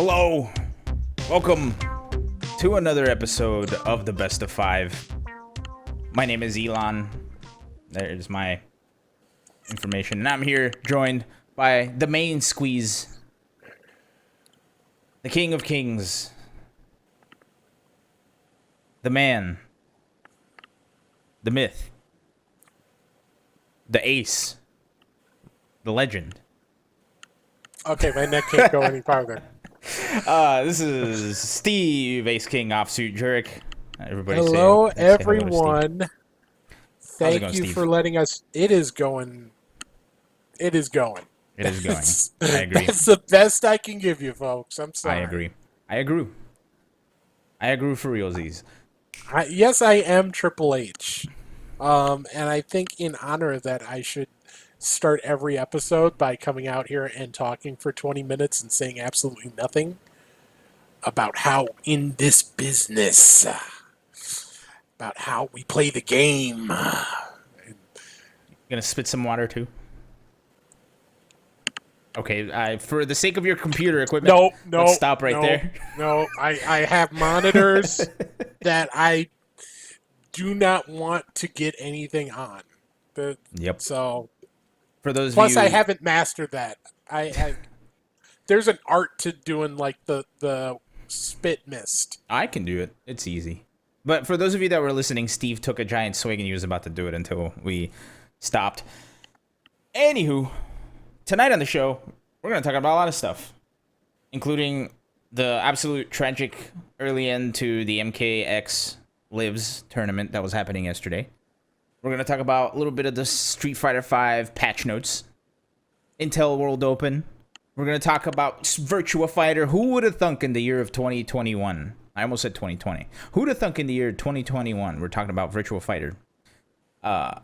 Hello, welcome to another episode of the Best of Five. My name is Elon. There's my information, and I'm here joined by the main squeeze, the King of Kings, the man, the myth, the ace, the legend. Okay, my neck can't go any farther. This is Steve, Ace King, Offsuit Jurek. Everybody Hello, say hello to everyone. Thank you for letting us. It is going. It is going. It is going. I agree. That's the best I can give you, folks. I'm sorry. I agree for realsies. Yes, I am Triple H. And I think in honor of that, I should start every episode by coming out here and talking for 20 minutes and saying absolutely nothing about how in this business, about how we play the game. You gonna spit some water too? Okay, for the sake of your computer equipment, let's stop there. No, I have monitors that I do not want to get anything on. Yep. So, for those plus of you... I haven't mastered that. I there's an art to doing like the spit mist. I can do it. It's easy. But for those of you that were listening, Steve took a giant swig and he was about to do it until we stopped. Anywho, tonight on the show, we're going to talk about a lot of stuff, including the absolute tragic early end to the MKX Lives tournament that was happening yesterday. We're going to talk about a little bit of the Street Fighter V patch notes, Intel World Open. We're going to talk about Virtua Fighter. Who would have thunk in the year of 2021? I almost said 2020. Who would have thunk in the year 2021? We're talking about Virtua Fighter. We're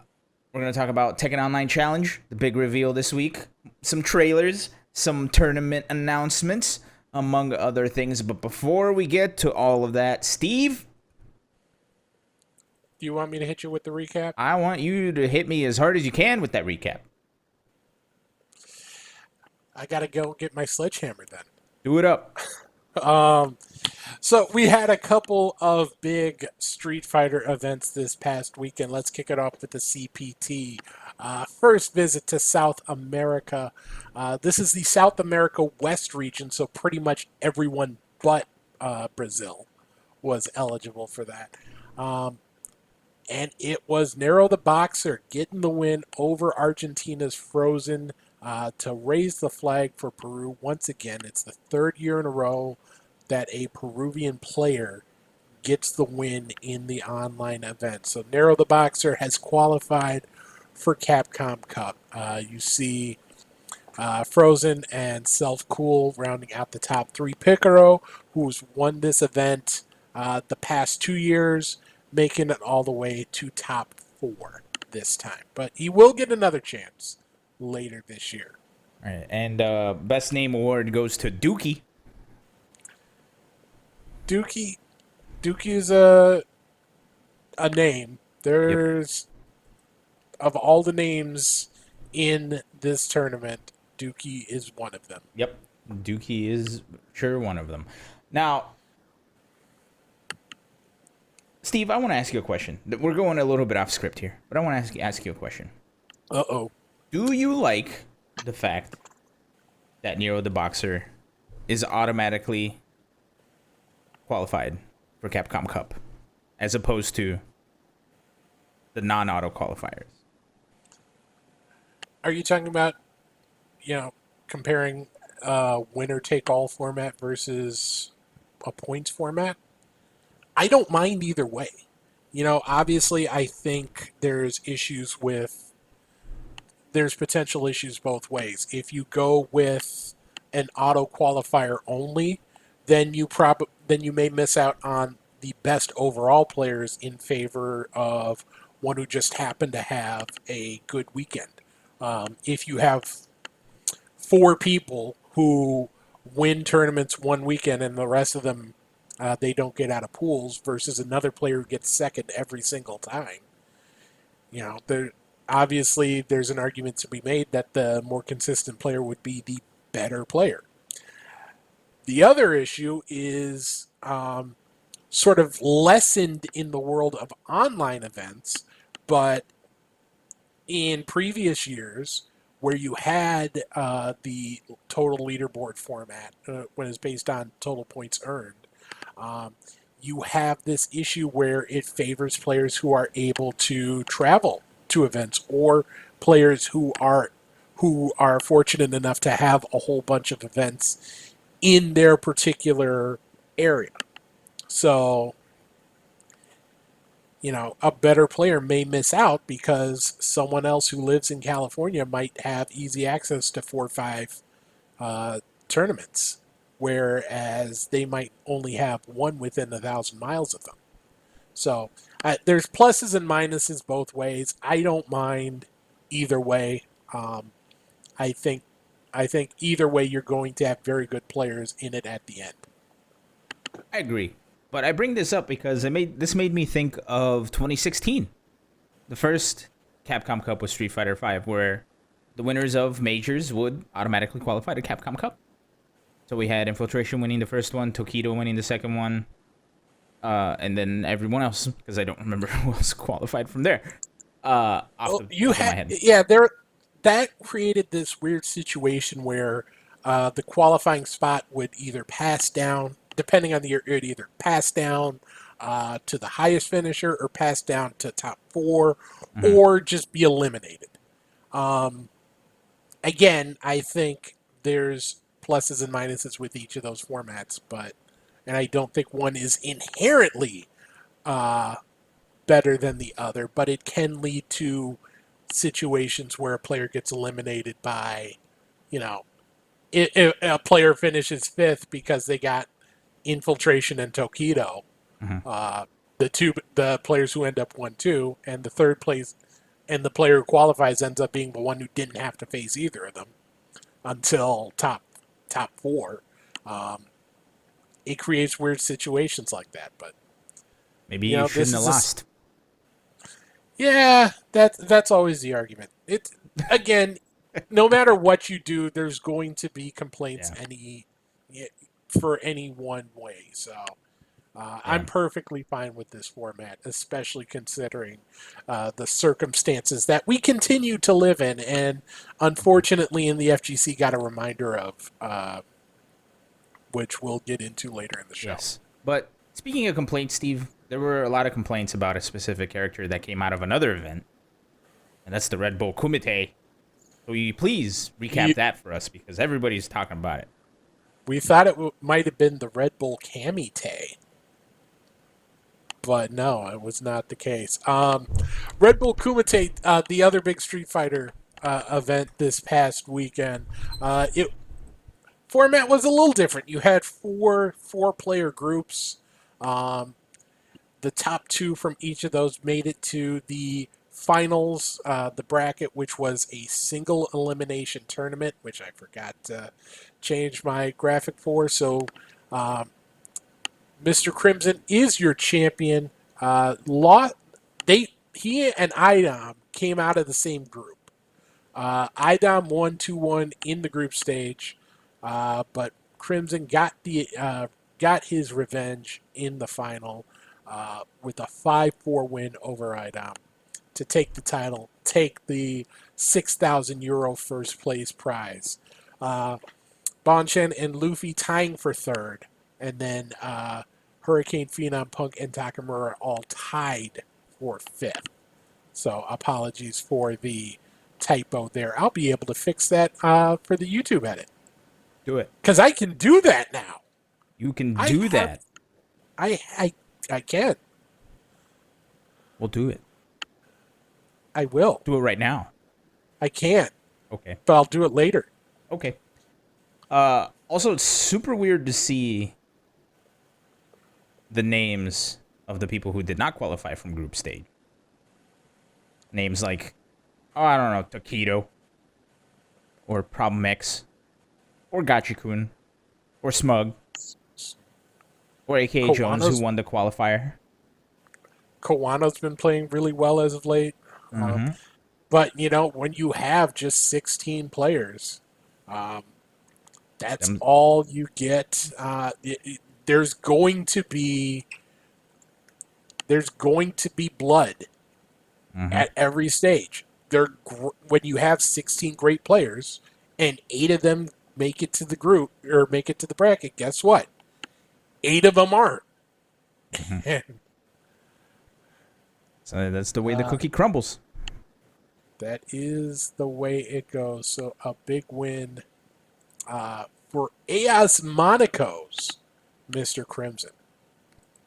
going to talk about Tekken Online Challenge, the big reveal this week. Some trailers, some tournament announcements, among other things. But before we get to all of that, Steve... Do you want me to hit you with the recap? I want you to hit me as hard as you can with that recap. I gotta go get my sledgehammer then. Do it up. So we had a couple of big Street Fighter events this past weekend. Let's kick it off with the CPT. First visit to South America. This is the South America West region, so pretty much everyone but Brazil was eligible for that. And it was Nero the Boxer getting the win over Argentina's Frozen to raise the flag for Peru once again. It's the third year in a row that a Peruvian player gets the win in the online event. So Nero the Boxer has qualified for Capcom Cup. You see Frozen and Self Cool rounding out the top three. Picaro, who's won this event the past 2 years, making it all the way to top 4 this time. But he will get another chance later this year. All right, and Best Name Award goes to Dookie. Dookie is a name. There's of all the names in this tournament, Dookie is one of them. Yep, Dookie is sure one of them. Now, Steve, I want to ask you a question. We're going a little bit off script here, but I want to ask you a question. Uh-oh. Do you like the fact that Nero the Boxer is automatically qualified for Capcom Cup as opposed to the non-auto qualifiers? Are you talking about, comparing winner-take-all format versus a points format? I don't mind either way. Obviously, I think there's potential issues both ways. If you go with an auto qualifier only, then you may miss out on the best overall players in favor of one who just happened to have a good weekend. If you have 4 people who win tournaments one weekend and the rest of them they don't get out of pools versus another player who gets second every single time, obviously there's an argument to be made that the more consistent player would be the better player. The other issue is sort of lessened in the world of online events, but in previous years, where you had the total leaderboard format when it's based on total points earned, um, you have this issue where it favors players who are able to travel to events, or players who are fortunate enough to have a whole bunch of events in their particular area. So, a better player may miss out because someone else who lives in California might have easy access to 4 or 5 tournaments, whereas they might only have one within 1,000 miles of them. So there's pluses and minuses both ways. I don't mind either way. Um, I think I think either way you're going to have very good players in it at the end. I agree. But I bring this up because this made me think of 2016. The first Capcom Cup was Street Fighter V, where the winners of majors would automatically qualify to Capcom Cup. So we had Infiltration winning the first one, Tokido winning the second one, and then everyone else, because I don't remember who else qualified from there. Off the top of my head. Yeah, that created this weird situation where the qualifying spot would either pass down, depending on the year, it would either pass down to the highest finisher or pass down to top 4, or just be eliminated. Again, I think there's pluses and minuses with each of those formats, and I don't think one is inherently better than the other, but it can lead to situations where a player gets eliminated by, if a player finishes 5th because they got Infiltration and Tokido, the players who end up 1-2, and the third place, and the player who qualifies ends up being the one who didn't have to face either of them until top 4. It creates weird situations like that, but maybe you shouldn't have lost. Yeah, that's always the argument. It's again, no matter what you do, there's going to be complaints for any one way. So I'm perfectly fine with this format, especially considering the circumstances that we continue to live in, and unfortunately, in the FGC got a reminder of, which we'll get into later in the show. Yes, but speaking of complaints, Steve, there were a lot of complaints about a specific character that came out of another event, and that's the Red Bull Kumite. So will you please recap that for us, because everybody's talking about it. We thought it might have been the Red Bull Kamite, but no, it was not the case. Red Bull Kumite, the other big Street Fighter event this past weekend, format was a little different. You had four-player groups. The top 2 from each of those made it to the finals, the bracket, which was a single elimination tournament, which I forgot to change my graphic for. So Mr. Crimson is your champion. He and Idom came out of the same group. Idom won 2-1 in the group stage, but Crimson got his revenge in the final with a 5-4 win over Idom to take the title, take the €6,000 first place prize. Bonchan and Luffy tying for 3rd, and then Hurricane, Phenom, Punk, and Takamura all tied for 5th. So apologies for the typo there. I'll be able to fix that for the YouTube edit. Do it. Because I can do that now. You can do that. I can. We'll do it. I will. Do it right now. I can't. Okay. But I'll do it later. Okay. Also, it's super weird to see the names of the people who did not qualify from group stage. Names like, I don't know, Tokido, or Problem X, or Gachikun, or Smug, or AKA Jones, who won the qualifier. Kawano's been playing really well as of late. But, when you have just 16 players, That's Them- all you get. There's going to be blood mhm. at every stage. When you have 16 great players and 8 of them make it to the group or make it to the bracket, guess what? 8 of them aren't. Mhm. So that's the way the uh, cookie crumbles. that is the way it goes. So a big win for AS Monaco's Mr. Crimson,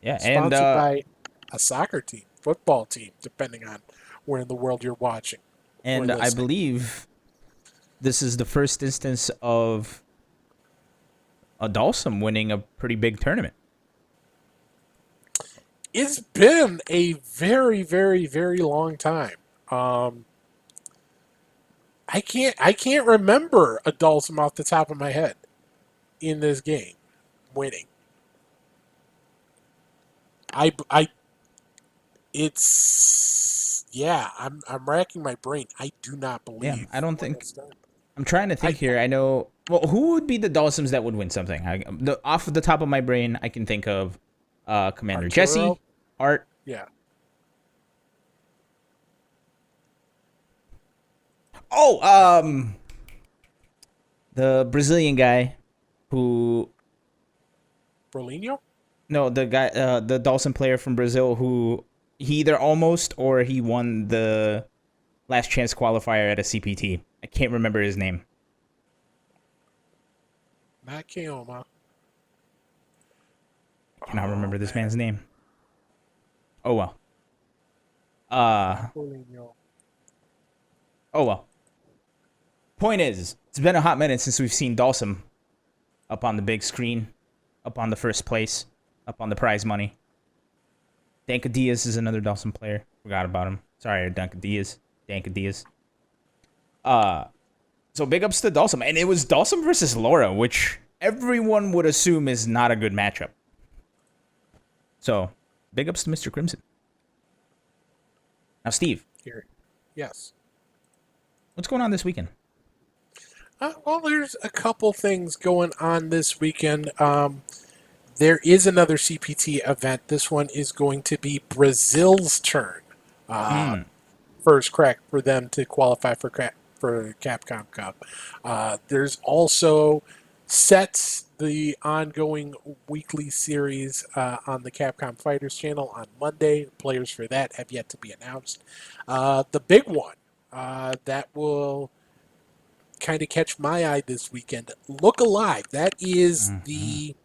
Yeah, sponsored by a soccer team, football team, depending on where in the world you're watching or and I listening. believe this is the first instance of a Dalsum winning a pretty big tournament. It's been a very, very, very long time. Um, I can't remember a Dulcim off the top of my head in this game winning. I it's yeah. I'm racking my brain. I do not Yeah, believe I don't one think has done. I'm trying to think I here. I know. Well, who would be the Dalsums that would win something? Off of the top of my brain, I can think of Commander Arturo, Jesse, Art. yeah. Oh, the Brazilian guy who Berlino? no, the guy, the Dalsum player from Brazil who he either almost or he won the last chance qualifier at a CPT. I can't remember his name. Not Keoma. I cannot Oh remember this man. man's name. Oh well. Uh, Not Berlino. oh well. Point is, it's been a hot minute since we've seen Dalsum up on the big screen, up on the first place, up on the prize money. Danka Diaz is another Dalsum player. Forgot about him. Sorry, Danka Diaz. Danka Diaz. Uh, so big ups to Dalsum. And it was Dalsum versus Laura, which everyone would assume is not a good matchup. So, big ups to Mr. Crimson. Now, Steve, Here. Yes. what's going on this weekend? Well, there's a couple things going on this weekend. There is another CPT event. This one is going to be Brazil's turn. Hmm. First crack for them to qualify for Capcom Cup. There's also sets the ongoing weekly series on the Capcom Fighters channel on Monday. Players for that have yet to be announced. The big one that will kind of catch my eye this weekend. Look Alive. That is Mm-hmm. the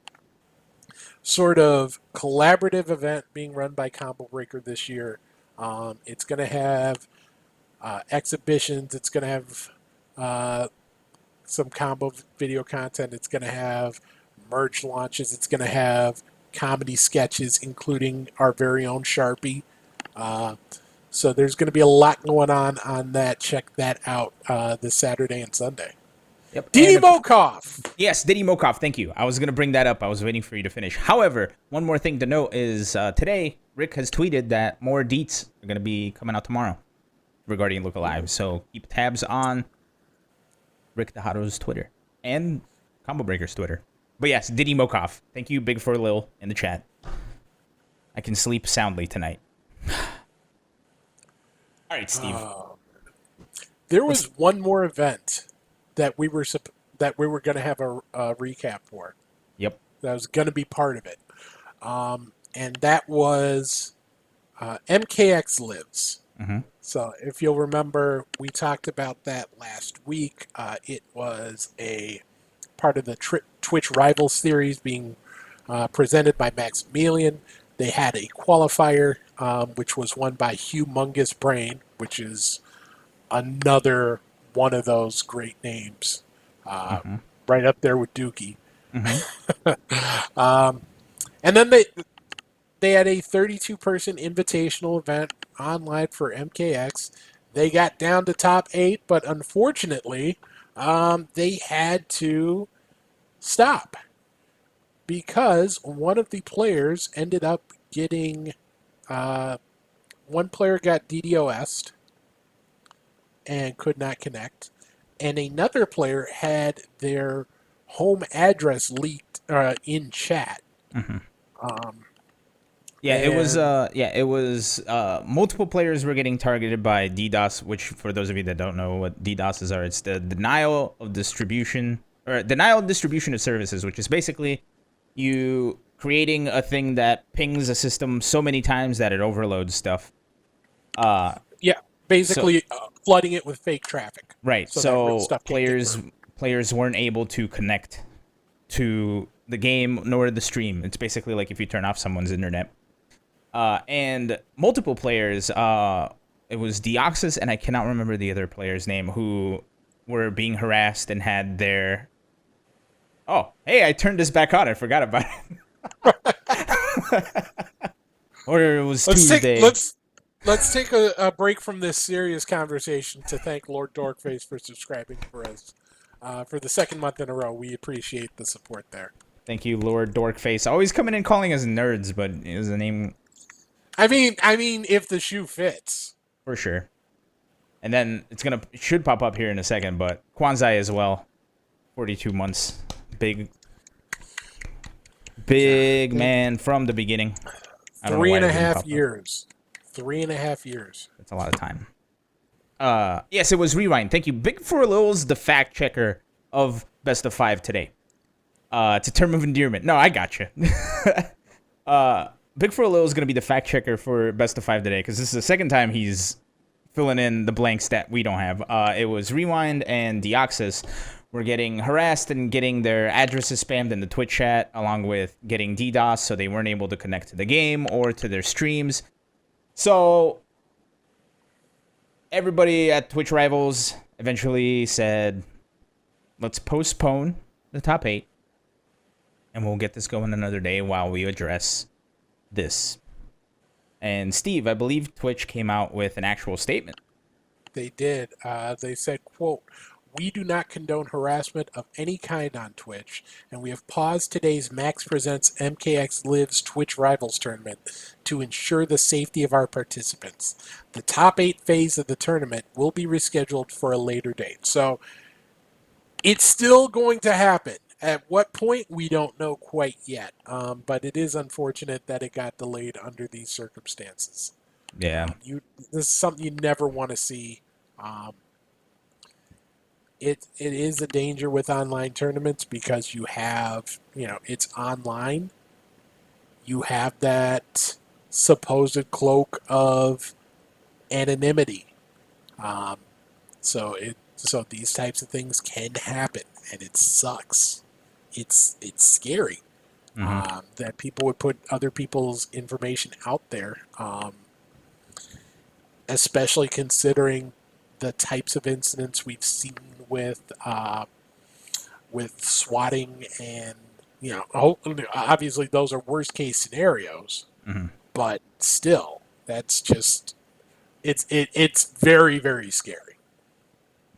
sort of collaborative event being run by Combo Breaker this year. It's going to have exhibitions. It's going to have some combo video content. It's going to have merch launches. It's going to have comedy sketches, including our very own Sharpie. So there's going to be a lot going on that. Check that out this Saturday and Sunday. Yep. Didi Mokov! Yes, Diddy Mokov, thank you. I was going to bring that up. I was waiting for you to finish. However, one more thing to note is today, Rick has tweeted that more deets are going to be coming out tomorrow regarding Look Alive. So keep tabs on Rick Tejado's Twitter and Combo Breaker's Twitter. But yes, Diddy Mokov. Thank you, Big for Lil, in the chat. I can sleep soundly tonight. All right, Steve. There was one more event that we were going to have a recap for. Yep. That was going to be part of it, and that was MKX Lives. Mm-hmm. So if you'll remember, we talked about that last week. It was a part of the Twitch Rivals series being presented by Maximilian. They had a qualifier, which was won by Humongous Brain, which is another one of those great names, Mm-hmm. right up there with Dookie. Mm-hmm. And then they had a 32-person invitational event online for MKX. They got down to top 8, but unfortunately, they had to stop because one of the players ended up getting one player got DDoS'd and could not connect, and another player had their home address leaked in chat. Mhm. Um, Yeah, and it was multiple players were getting targeted by DDoS, which for those of you that don't know what DDoSs are, it's the denial of distribution of services, which is basically you creating a thing that pings a system so many times that it overloads stuff. yeah, So basically flooding it with fake traffic, right, so that real so stuff can't get through. players weren't able to connect to the game nor the stream. It's basically like if you turn off someone's internet. And multiple players, it was Deoxys and I cannot remember the other player's name, who were being harassed and had their... Oh, hey, I turned this back on. I forgot about it. Or it was Tuesday. Let's take a break from this serious conversation to thank Lord Dorkface for subscribing for us for the second month in a row. We appreciate the support there. Thank you, Lord Dorkface. Always coming in calling us nerds, but is the name... I mean, if the shoe fits. For sure. And then it should pop up here in a second, but Kwanzai as well. 42 months. Big man from the beginning. 3.5 years. 3.5 years. That's a lot of time. Yes, it was Rewind. Thank you. Big for Lil's the fact checker of Best of 5 today. It's a term of endearment. No, I got you. Big for Lil is going to be the fact checker for Best of 5 today, because this is the second time he's filling in the blanks that we don't have. It was Rewind and Deoxys were getting harassed and getting their addresses spammed in the Twitch chat, along with getting DDoS, so they weren't able to connect to the game or to their streams. So everybody at Twitch Rivals eventually said, let's postpone the top 8, and we'll get this going another day while we address this. And Steve, I believe Twitch came out with an actual statement. They did. They said, quote, "We do not condone harassment of any kind on Twitch, and we have paused today's Max Presents MKX Lives Twitch Rivals tournament to ensure the safety of our participants. The top 8 phase of the tournament will be rescheduled for a later date." So it's still going to happen. At what point, we don't know quite yet. But it is unfortunate that it got delayed under these circumstances. Yeah. This is something you never want to see. It is a danger with online tournaments because you have, it's online. You have that supposed cloak of anonymity. So these types of things can happen, and it sucks. It's scary that people would put other people's information out there, especially considering the types of incidents we've seen with swatting, and obviously those are worst case scenarios, but still, that's just it's very, very scary.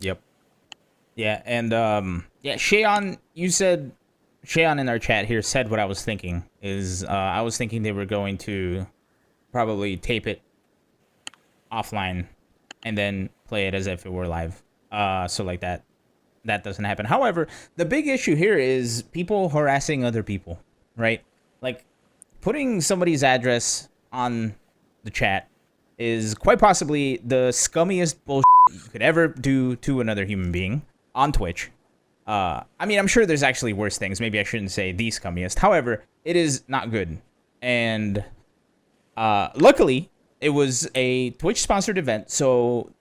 Yep. Yeah, and Shayon, Shayon in our chat here said what I was thinking is I was thinking they were going to probably tape it offline and then play it as if it were live. So like that doesn't happen. However, the big issue here is people harassing other people, right? Like putting somebody's address on the chat is quite possibly the scummiest bullshit you could ever do to another human being on Twitch. I mean, I'm sure there's actually worse things. Maybe I shouldn't say the scummiest. However, it is not good. And luckily, it was a Twitch-sponsored event, so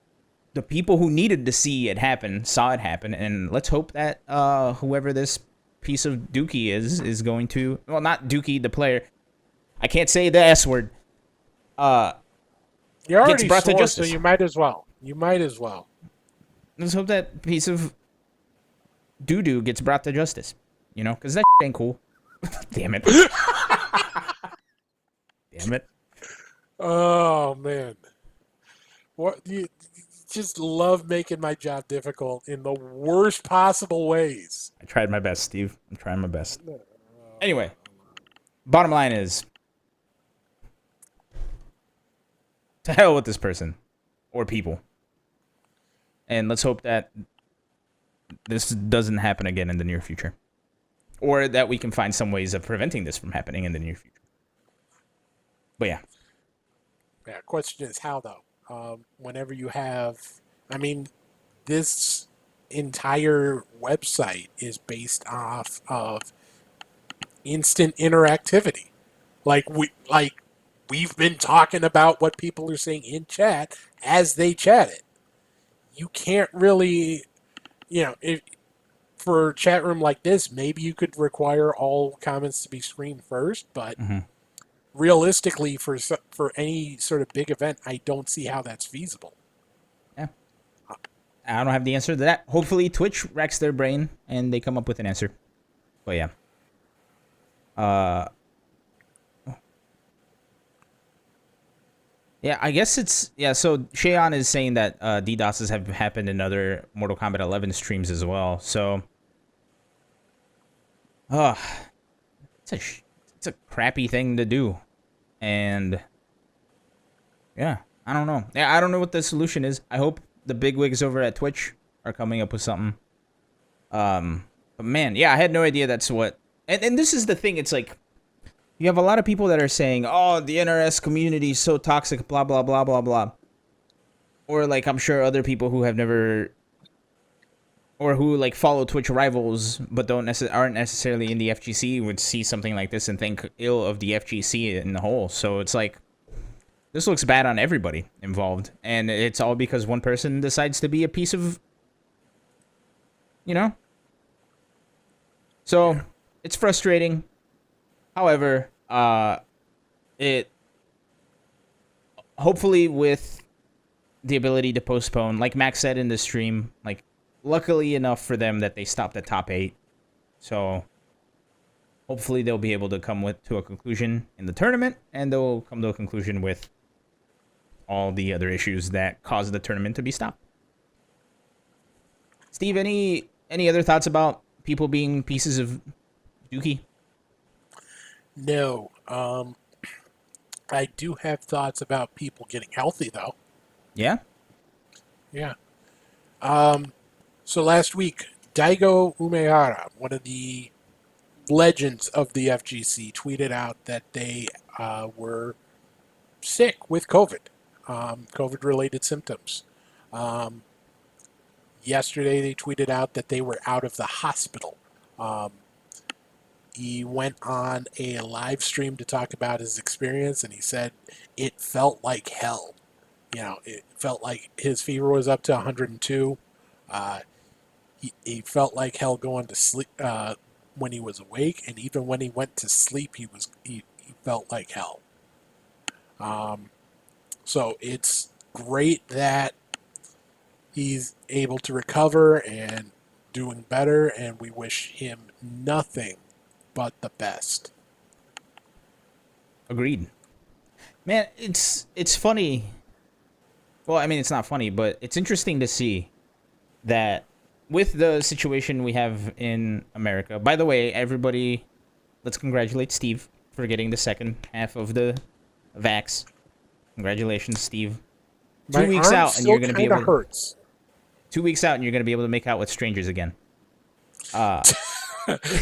the people who needed to see it happen saw it happen. And let's hope that whoever this piece of Dookie is going to... Well, not Dookie, the player. I can't say the S word. You already brought to justice, so you might as well. Let's hope that piece of doo-doo gets brought to justice. Because that ain't cool. Damn it. Damn it. Oh, man. What you just love making my job difficult in the worst possible ways. I tried my best, Steve. I'm trying my best. Anyway, bottom line is, to hell with this person or people. And let's hope that this doesn't happen again in the near future. or that we can find some ways of preventing this from happening in the near future. But yeah. Yeah, question is how though. Whenever you have, I mean, this entire website is based off of instant interactivity. We've been talking about what people are saying in chat as they chat it. You can't really, if for a chat room like this, maybe you could require all comments to be screened first, but realistically, for any sort of big event, I don't see how that's feasible. Yeah. I don't have the answer to that. Hopefully Twitch racks their brain and they come up with an answer. But yeah. Yeah, I guess it's... Yeah, so Shayon is saying that DDoSes have happened in other Mortal Kombat 11 streams as well. So... it's a crappy thing to do. And... yeah, I don't know. Yeah, I don't know what the solution is. I hope the bigwigs over at Twitch are coming up with something. But man, yeah, I had no idea that's what... And this is the thing, it's like... You have a lot of people that are saying, oh, the NRS community is so toxic, blah, blah, blah, blah, blah. Or, like, I'm sure other people who have never... Or who, like, follow Twitch rivals but aren't necessarily in the FGC would see something like this and think ill of the FGC in the whole. So it's like... This looks bad on everybody involved. And it's all because one person decides to be a piece of... You know? So, it's frustrating. However, it hopefully with the ability to postpone, like Max said in the stream, like luckily enough for them that they stopped at top 8. So hopefully they'll be able to come to a conclusion in the tournament, and they'll come to a conclusion with all the other issues that caused the tournament to be stopped. Steve, any other thoughts about people being pieces of dookie? No. I do have thoughts about people getting healthy, though. Yeah? Yeah. So last week, Daigo Umehara, one of the legends of the FGC, tweeted out that they were sick with COVID, COVID-related symptoms. Yesterday, they tweeted out that they were out of the hospital. He went on a live stream to talk about his experience, and he said it felt like hell. It felt like his fever was up to 102. He felt like hell going to sleep when he was awake, and even when he went to sleep, he felt like hell. So it's great that he's able to recover and doing better, and we wish him nothing but the best. Agreed. Man, it's funny. Well, I mean, it's not funny, but it's interesting to see that with the situation we have in America. By the way, everybody, let's congratulate Steve for getting the second half of the vax. Congratulations, Steve. 2 weeks out, and you're going to be able. Hurts. 2 weeks out, and you're going to be able to make out with strangers again.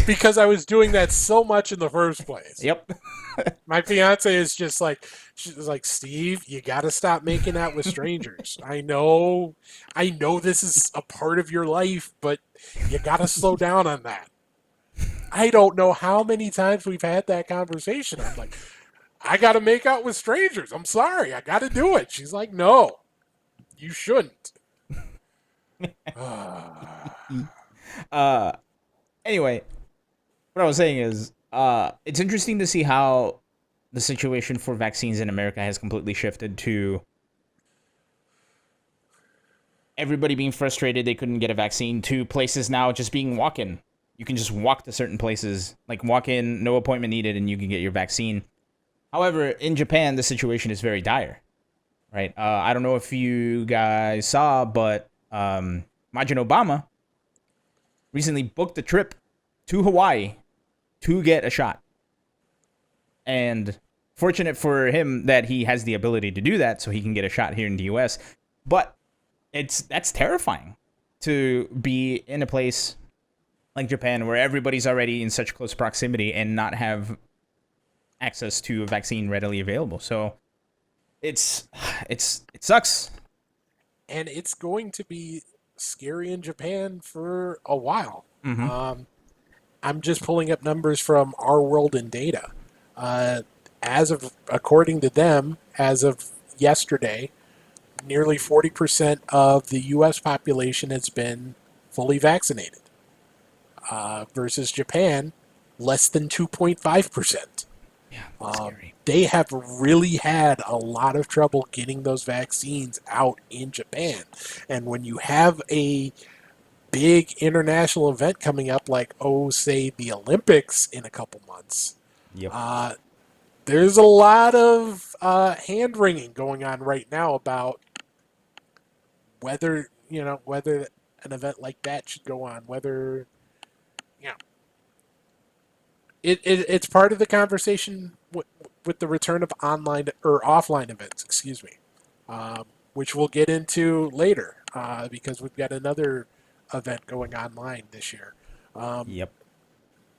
Because I was doing that so much in the first place. Yep. My fiance is just like, she's like, Steve, you got to stop making out with strangers. I know this is a part of your life, but you got to slow down on that. I don't know how many times we've had that conversation. I'm like, I got to make out with strangers. I'm sorry. I got to do it. She's like, no, you shouldn't. Anyway, what I was saying is, it's interesting to see how the situation for vaccines in America has completely shifted to everybody being frustrated they couldn't get a vaccine to places now just being walk-in. You can just walk to certain places, like walk in, no appointment needed, and you can get your vaccine. However, in Japan, the situation is very dire, right? I don't know if you guys saw, but Majin Obama recently booked a trip to Hawaii to get a shot. And fortunate for him that he has the ability to do that so he can get a shot here in the US. But that's terrifying to be in a place like Japan, where everybody's already in such close proximity and not have access to a vaccine readily available. So it sucks. And it's going to be scary in Japan for a while. I'm just pulling up numbers from Our World in Data. According to them, as of yesterday, nearly 40% of the U.S. population has been fully vaccinated, versus Japan, less than 2.5%. Yeah, that's scary. They have really had a lot of trouble getting those vaccines out in Japan. And when you have a big international event coming up, like, say, the Olympics in a couple months, Yep. there's a lot of hand wringing going on right now about whether an event like that should go on, whether you know it's part of the conversation with the return of online or offline events, excuse me, which we'll get into later, because we've got another event going online this year. Yep.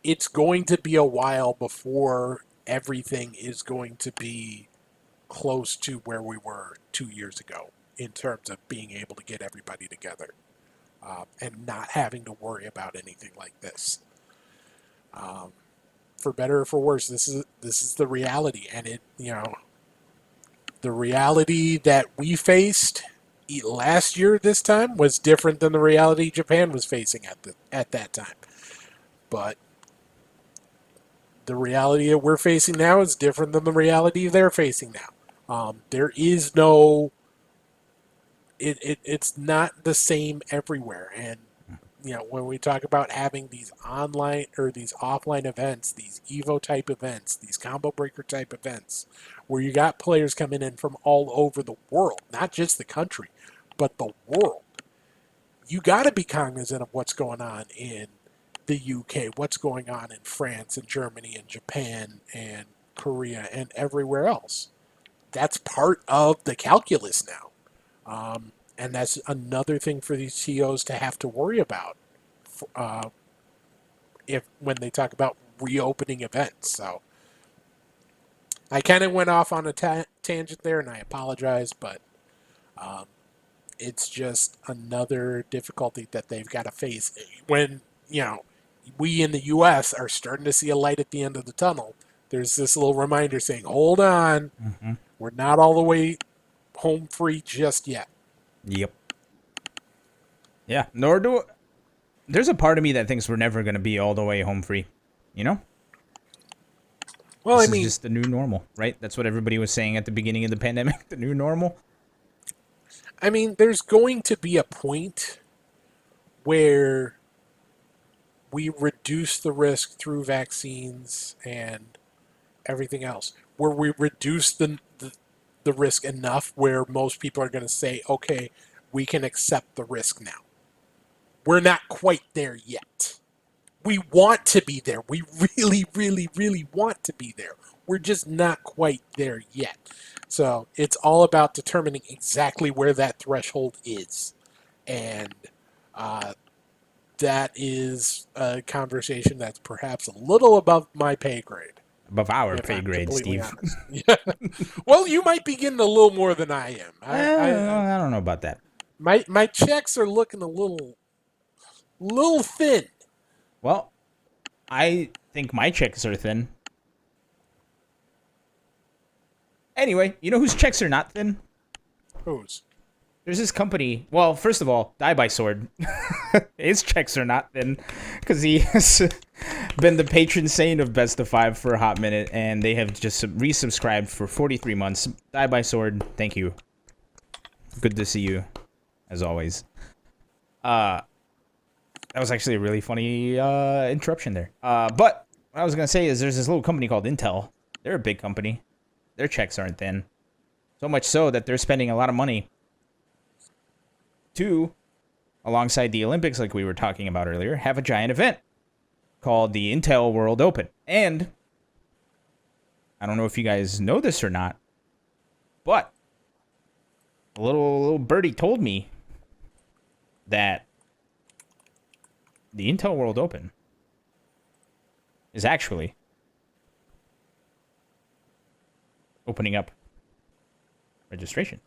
It's going to be a while before everything is going to be close to where we were 2 years ago in terms of being able to get everybody together, and not having to worry about anything like this. For better or for worse, this is the reality, and the reality that we faced last year this time was different than the reality Japan was facing at that time. But the reality that we're facing now is different than the reality they're facing now. There is no, it's not the same everywhere. And, when we talk about having these online or these offline events, these Evo type events, these combo breaker type events, where you got players coming in from all over the world, not just the country, but the world, you got to be cognizant of what's going on in the UK, what's going on in France and Germany and Japan and Korea and everywhere else. That's part of the calculus now. And that's another thing for these CEOs to have to worry about, when they talk about reopening events. So I kind of went off on a tangent there, and I apologize, but it's just another difficulty that they've got to face when, we in the U.S. are starting to see a light at the end of the tunnel. There's this little reminder saying, hold on, we're not all the way home free just yet. Yep. Yeah, there's a part of me that thinks we're never going to be all the way home free, Well, this is just the new normal, right? That's what everybody was saying at the beginning of the pandemic, the new normal. There's going to be a point where we reduce the risk through vaccines and everything else, where we reduce the risk enough where most people are going to say, okay, we can accept the risk now. We're not quite there yet. We want to be there. We really, really, really want to be there. We're just not quite there yet. So it's all about determining exactly where that threshold is. And that is a conversation that's perhaps a little above my pay grade. Above our pay grade, Steve. Yeah. Well, you might be getting a little more than I am. I don't know about that. My checks are looking a little thin. Well, I think my checks are thin. Anyway, you know whose checks are not thin? Whose? There's this company. Well, first of all, Die by Sword. His checks are not thin because he has been the patron saint of Best of 5 for a hot minute, and they have just resubscribed for 43 months. Die by Sword, thank you. Good to see you, as always. That was actually a really funny interruption there. But what I was gonna say is there's this little company called Intel. They're a big company. Their checks aren't thin. So much so that they're spending a lot of money to, alongside the Olympics like we were talking about earlier, have a giant event called the Intel World Open. And I don't know if you guys know this or not, but a little birdie told me that the Intel World Open is actually opening up registration.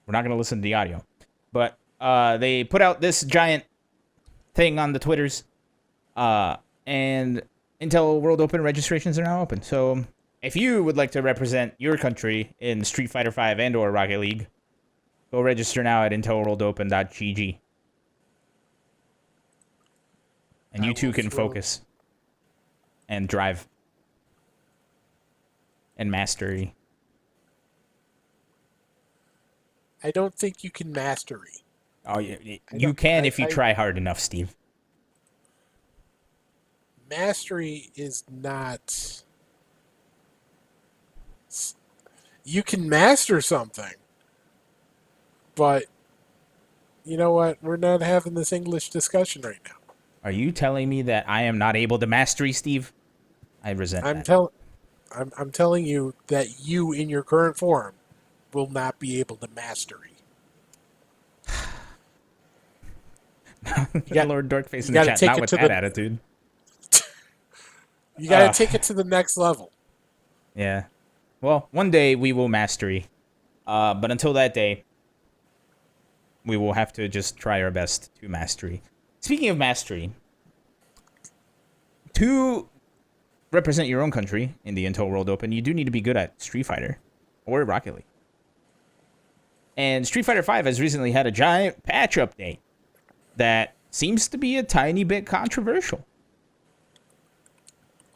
We're not going to listen to the audio, but they put out this giant thing on the Twitters, and Intel World Open registrations are now open. So if you would like to represent your country in Street Fighter V and or Rocket League, go register now at intelworldopen.gg. And you too can focus and drive and mastery. I don't think you can mastery. Oh, you can if you try hard enough, Steve. Mastery is not... You can master something. But, you know what? We're not having this English discussion right now. Are you telling me that I am not able to mastery, Steve? I resent that. I'm telling you that you, in your current form, will not be able to mastery. Lord Dorkface in the chat, not with that attitude. You got to take it to the next level. Yeah. Well, one day we will mastery. But until that day, we will have to just try our best to mastery. Speaking of mastery, to represent your own country in the Intel World Open, you do need to be good at Street Fighter or Rocket League. And Street Fighter V has recently had a giant patch update that seems to be a tiny bit controversial.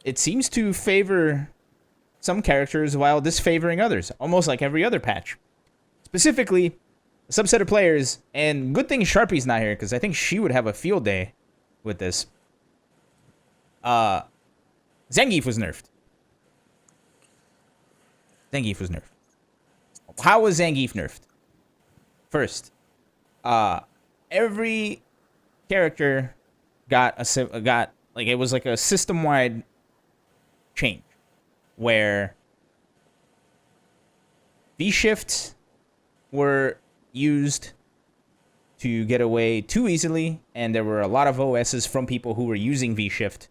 It seems to favor some characters while disfavoring others, almost like every other patch. Specifically, a subset of players, and good thing Sharpie's not here, because I think she would have a field day with this. Zangief was nerfed. How was Zangief nerfed? First, every character got it was like a system-wide change where V-shifts were used to get away too easily, and there were a lot of OSs from people who were using V-shift,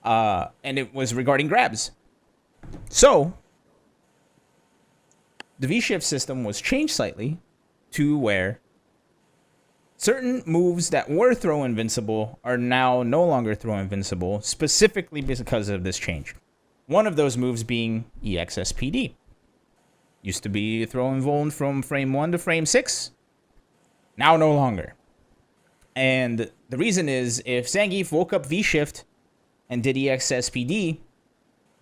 and it was regarding grabs. So the V-shift system was changed slightly to where certain moves that were throw invincible are now no longer throw invincible, specifically because of this change. One of those moves being EXSPD. Used to be throw invuln from frame 1 to frame 6. Now no longer. And the reason is, if Zangief woke up V-shift and did EXSPD,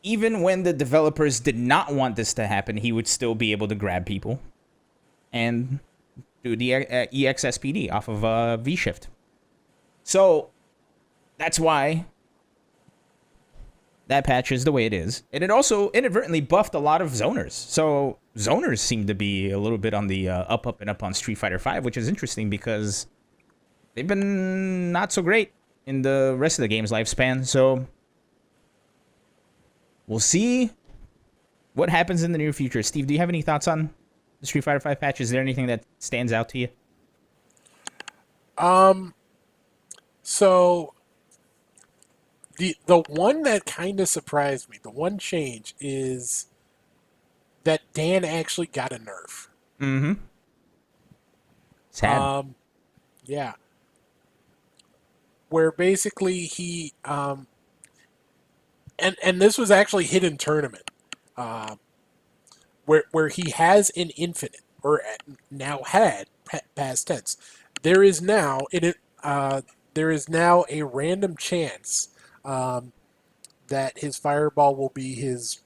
even when the developers did not want this to happen, he would still be able to grab people and do the EXSPD off of V-shift. So that's why that patch is the way it is. And it also inadvertently buffed a lot of zoners. So zoners seem to be a little bit on the up and up on Street Fighter V, which is interesting because they've been not so great in the rest of the game's lifespan. So we'll see what happens in the near future. Steve, do you have any thoughts on the Street Fighter V patch? Is there anything that stands out to you? So the one that kind of surprised me, the one change is that Dan actually got a nerf. Mm-hmm. Sad. Yeah. Where basically he and this was actually hidden tournament. Where he has an infinite, or now had, past tense. There is now a random chance that his fireball will be his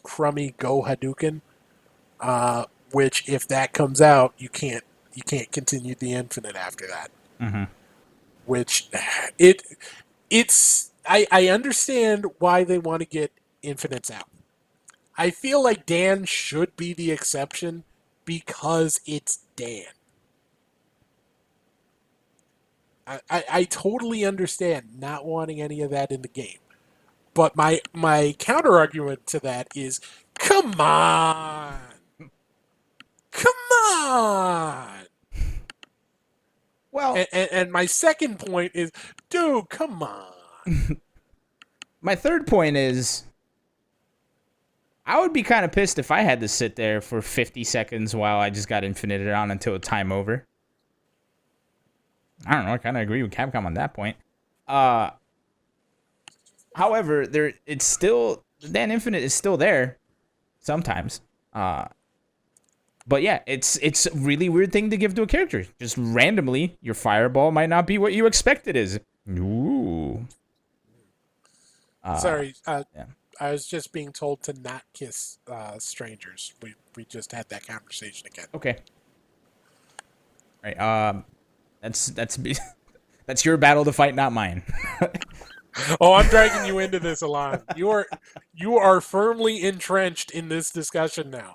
crummy Go Hadouken, which if that comes out, you can't continue the infinite after that. Mm-hmm. Which I understand why they want to get infinites out. I feel like Dan should be the exception because it's Dan. I totally understand not wanting any of that in the game. But my counter argument to that is, come on! Come on! Well, And my second point is, dude, come on. My third point is, I would be kind of pissed if I had to sit there for 50 seconds while I just got infinited on until time over. I don't know. I kind of agree with Capcom on that point. However, the Dan Infinite is still there sometimes. But yeah, it's a really weird thing to give to a character. Just randomly, your fireball might not be what you expect it is. Ooh. Sorry, yeah. I was just being told to not kiss strangers. We just had that conversation again. Okay. All right. That's that's your battle to fight, not mine. Oh, I'm dragging you into this, Alon. You are firmly entrenched in this discussion now.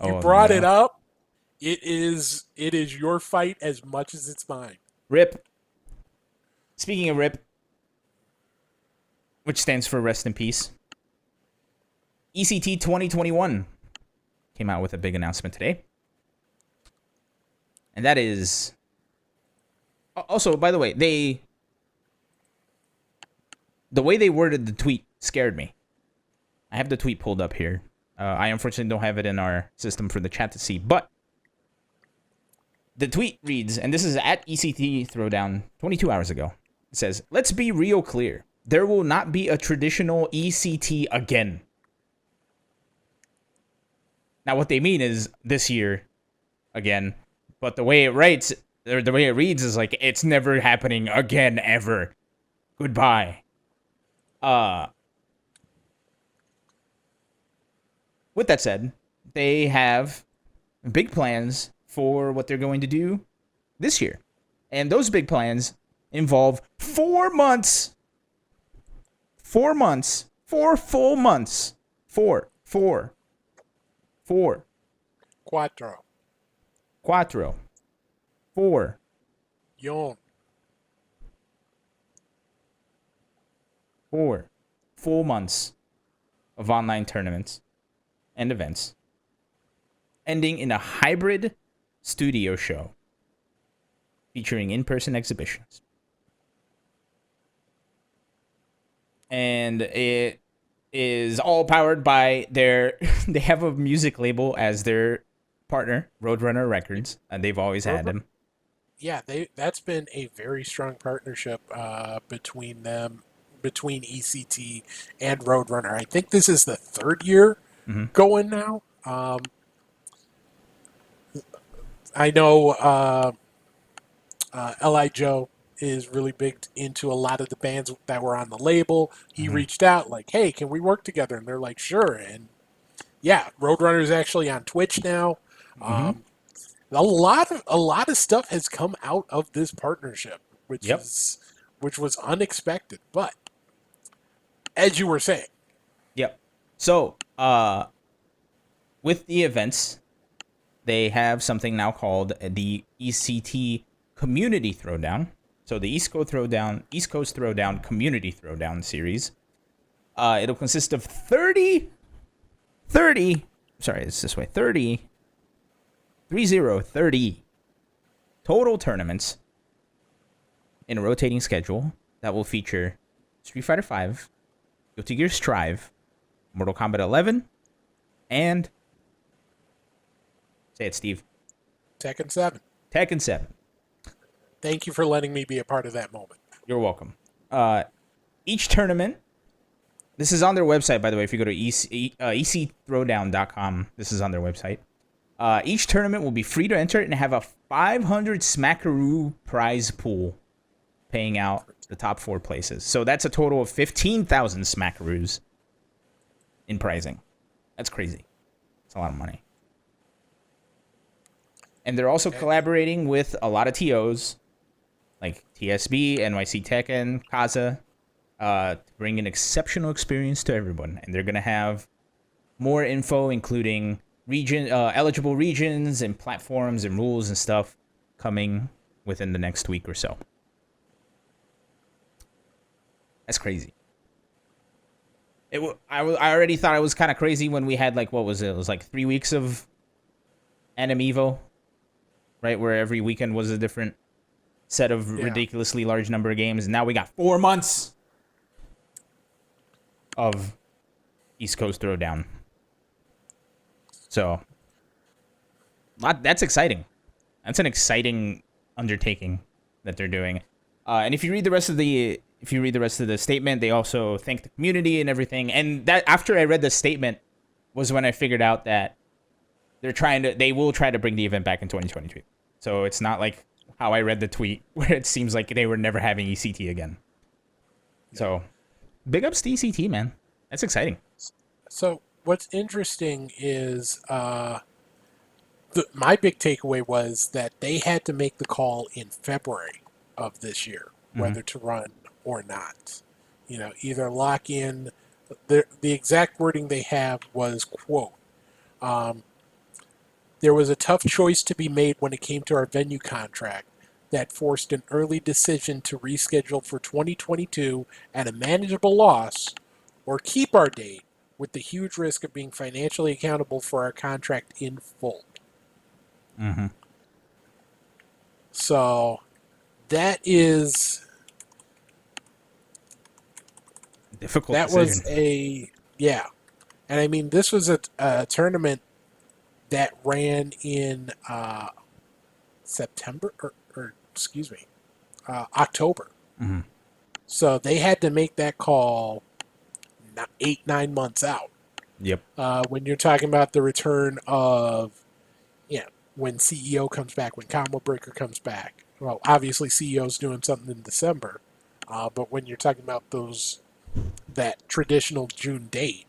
You brought it up. It is your fight as much as it's mine. RIP. Speaking of RIP, which stands for Rest in Peace, ECT 2021 came out with a big announcement today. And that is... Also, by the way, the way they worded the tweet scared me. I have the tweet pulled up here. I unfortunately don't have it in our system for the chat to see, but the tweet reads, and this is at ECT Throwdown 22 hours ago. It says, "Let's be real clear. There will not be a traditional ECT again." Now, what they mean is this year again, but the way it writes, or the way it reads, is like it's never happening again ever. Goodbye. With that said, they have big plans for what they're going to do this year. And those big plans involve 4 months. 4 months. 4 full months. Four. Quattro. 4 Yon. 4 full months of online tournaments and events, ending in a hybrid studio show featuring in-person exhibitions. And it is all powered by they have a music label as their partner, Roadrunner Records, and they've always had them. Yeah, that's been a very strong partnership between ECT and Roadrunner. I think this is the third year going now. I know L.I. Joe is really big into a lot of the bands that were on the label. He reached out like, "Hey, can we work together?" And they're like, "Sure." And yeah, Roadrunner is actually on Twitch now. A lot of stuff has come out of this partnership, which was unexpected. But as you were saying, so with the events, they have something now called the ECT Community Throwdown. So the East Coast Throwdown Community Throwdown series. It'll consist of 30 total tournaments in a rotating schedule that will feature Street Fighter V, Guilty Gear Strive, Mortal Kombat 11, and say it, Steve. Tekken 7. Tekken 7. Thank you for letting me be a part of that moment. You're welcome. Each tournament, this is on their website, by the way. If you go to ecthrowdown.com, this is on their website. Each tournament will be free to enter and have a 500 smackaroo prize pool paying out the top 4 places. So that's a total of 15,000 smackaroos in prizing. That's crazy. It's a lot of money. And they're also collaborating with a lot of TOs like TSB, NYC Tekken, Kaza, to bring an exceptional experience to everyone. And they're going to have more info, including eligible regions and platforms and rules and stuff coming within the next week or so. That's crazy. I already thought it was kind of crazy when we had, like, what was it? It was like 3 weeks of Anim Evo, right? Where every weekend was a different set of ridiculously large number of games. And now we got 4 months of East Coast Throwdown. So that's exciting. That's an exciting undertaking that they're doing. And if you read the rest of the statement, they also thank the community and everything. And that after I read the statement was when I figured out that they will try to bring the event back in 2022. So it's not like how I read the tweet where it seems like they were never having ECT again. So big ups to ECT, man. That's exciting. So what's interesting is my big takeaway was that they had to make the call in February of this year, whether to run or not. Either lock in. The exact wording they have was, quote, there was a tough choice to be made when it came to our venue contract that forced an early decision to reschedule for 2022 at a manageable loss or keep our date with the huge risk of being financially accountable for our contract in full. Mm-hmm. So that is difficult that decision. And I mean, this was a tournament that ran in September or excuse me, October. Mm-hmm. So they had to make that call 8-9 months out. Yep. When you're talking about the return of, when CEO comes back, when Combo Breaker comes back. Well, obviously CEO's doing something in December, but when you're talking about that traditional June date,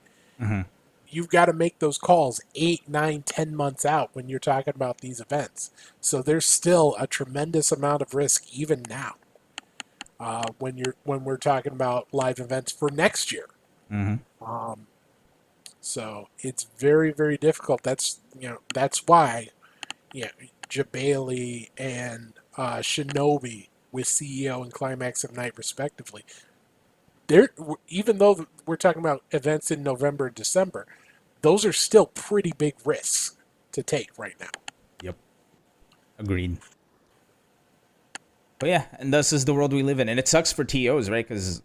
you've got to make those calls 8, 9, 10 months out when you're talking about these events. So there's still a tremendous amount of risk even now when we're talking about live events for next year. So it's very, very difficult. That's why Jabali and Shinobi with CEO and Climax of Night respectively. Even though we're talking about events in November and December, those are still pretty big risks to take right now. Yep. Agreed. But yeah, and this is the world we live in. And it sucks for TOs, right? Because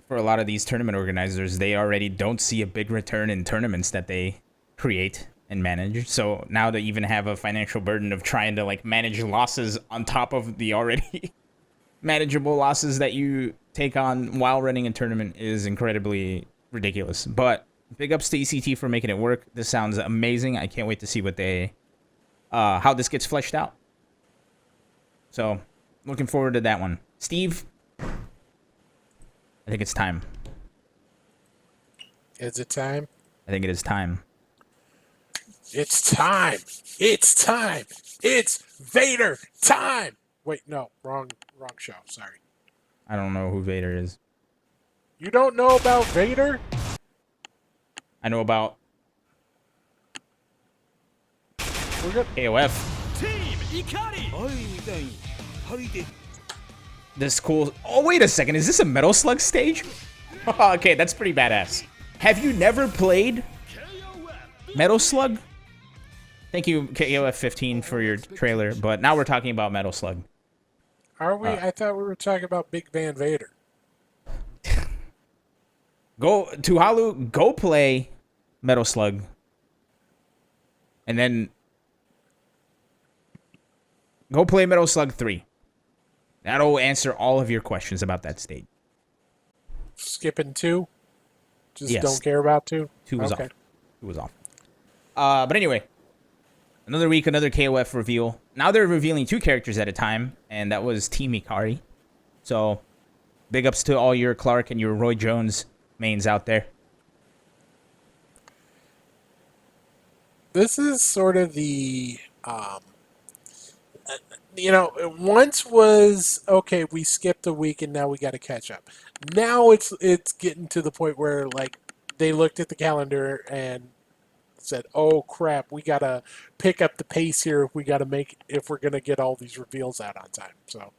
for a lot of these tournament organizers, they already don't see a big return in tournaments that they create and manage. So now they even have a financial burden of trying to manage losses on top of the already manageable losses that you take on while running a tournament is incredibly ridiculous. But big ups to ECT for making it work. This sounds amazing. I can't wait to see how this gets fleshed out. So looking forward to that one. Steve, I think it's time. Is it time? I think it is time. It's time. It's time. It's Vader time. Wait, no, wrong show. Sorry. I don't know who Vader is. You don't know about Vader? I know about KOF. Team This cool. Oh, wait a second. Is this a Metal Slug stage? Okay, that's pretty badass. Have you never played Metal Slug? Thank you, KOF 15, for your trailer. But now we're talking about Metal Slug. Are we? I thought we were talking about Big Van Vader. Go play Metal Slug. And then go play Metal Slug 3. That'll answer all of your questions about that stage. Skipping 2? Just Yes. don't care about 2? 2 was off. 2 was off. But anyway, another week, another KOF reveal. Now they're revealing 2 characters at a time, and that was Team Ikari. So, big ups to all your Clark and your Roy Jones mains out there. This is sort of the, once was, okay, we skipped a week and now we got to catch up. Now it's getting to the point where, they looked at the calendar and said, oh crap, we got to pick up the pace here if we're going to get all these reveals out on time. So,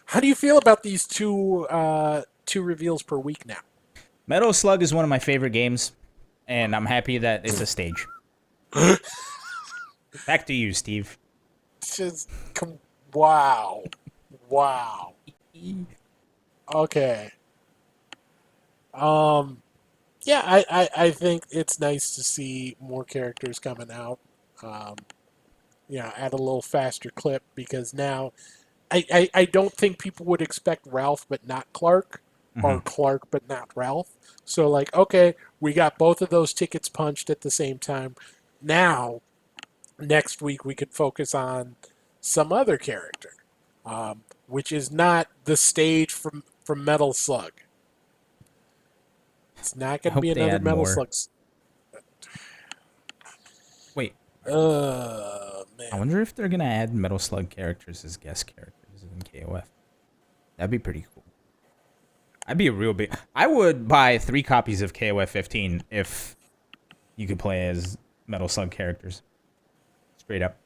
how do you feel about these two reveals per week now? Metal Slug is one of my favorite games, and I'm happy that it's a stage. Back to you, Steve. Wow. Wow. Okay. Yeah, I think it's nice to see more characters coming out. At a little faster clip because now I don't think people would expect Ralph but not Clark or Clark but not Ralph. So like, okay, we got both of those tickets punched at the same time. Now, next week we could focus on some other character, which is not the stage from Metal Slug. It's not going to be another Metal Slug. Wait. Man. I wonder if they're going to add Metal Slug characters as guest characters in KOF. That'd be pretty cool. I'd be a real big... I would buy 3 copies of KOF 15 if you could play as Metal Slug characters. Straight up.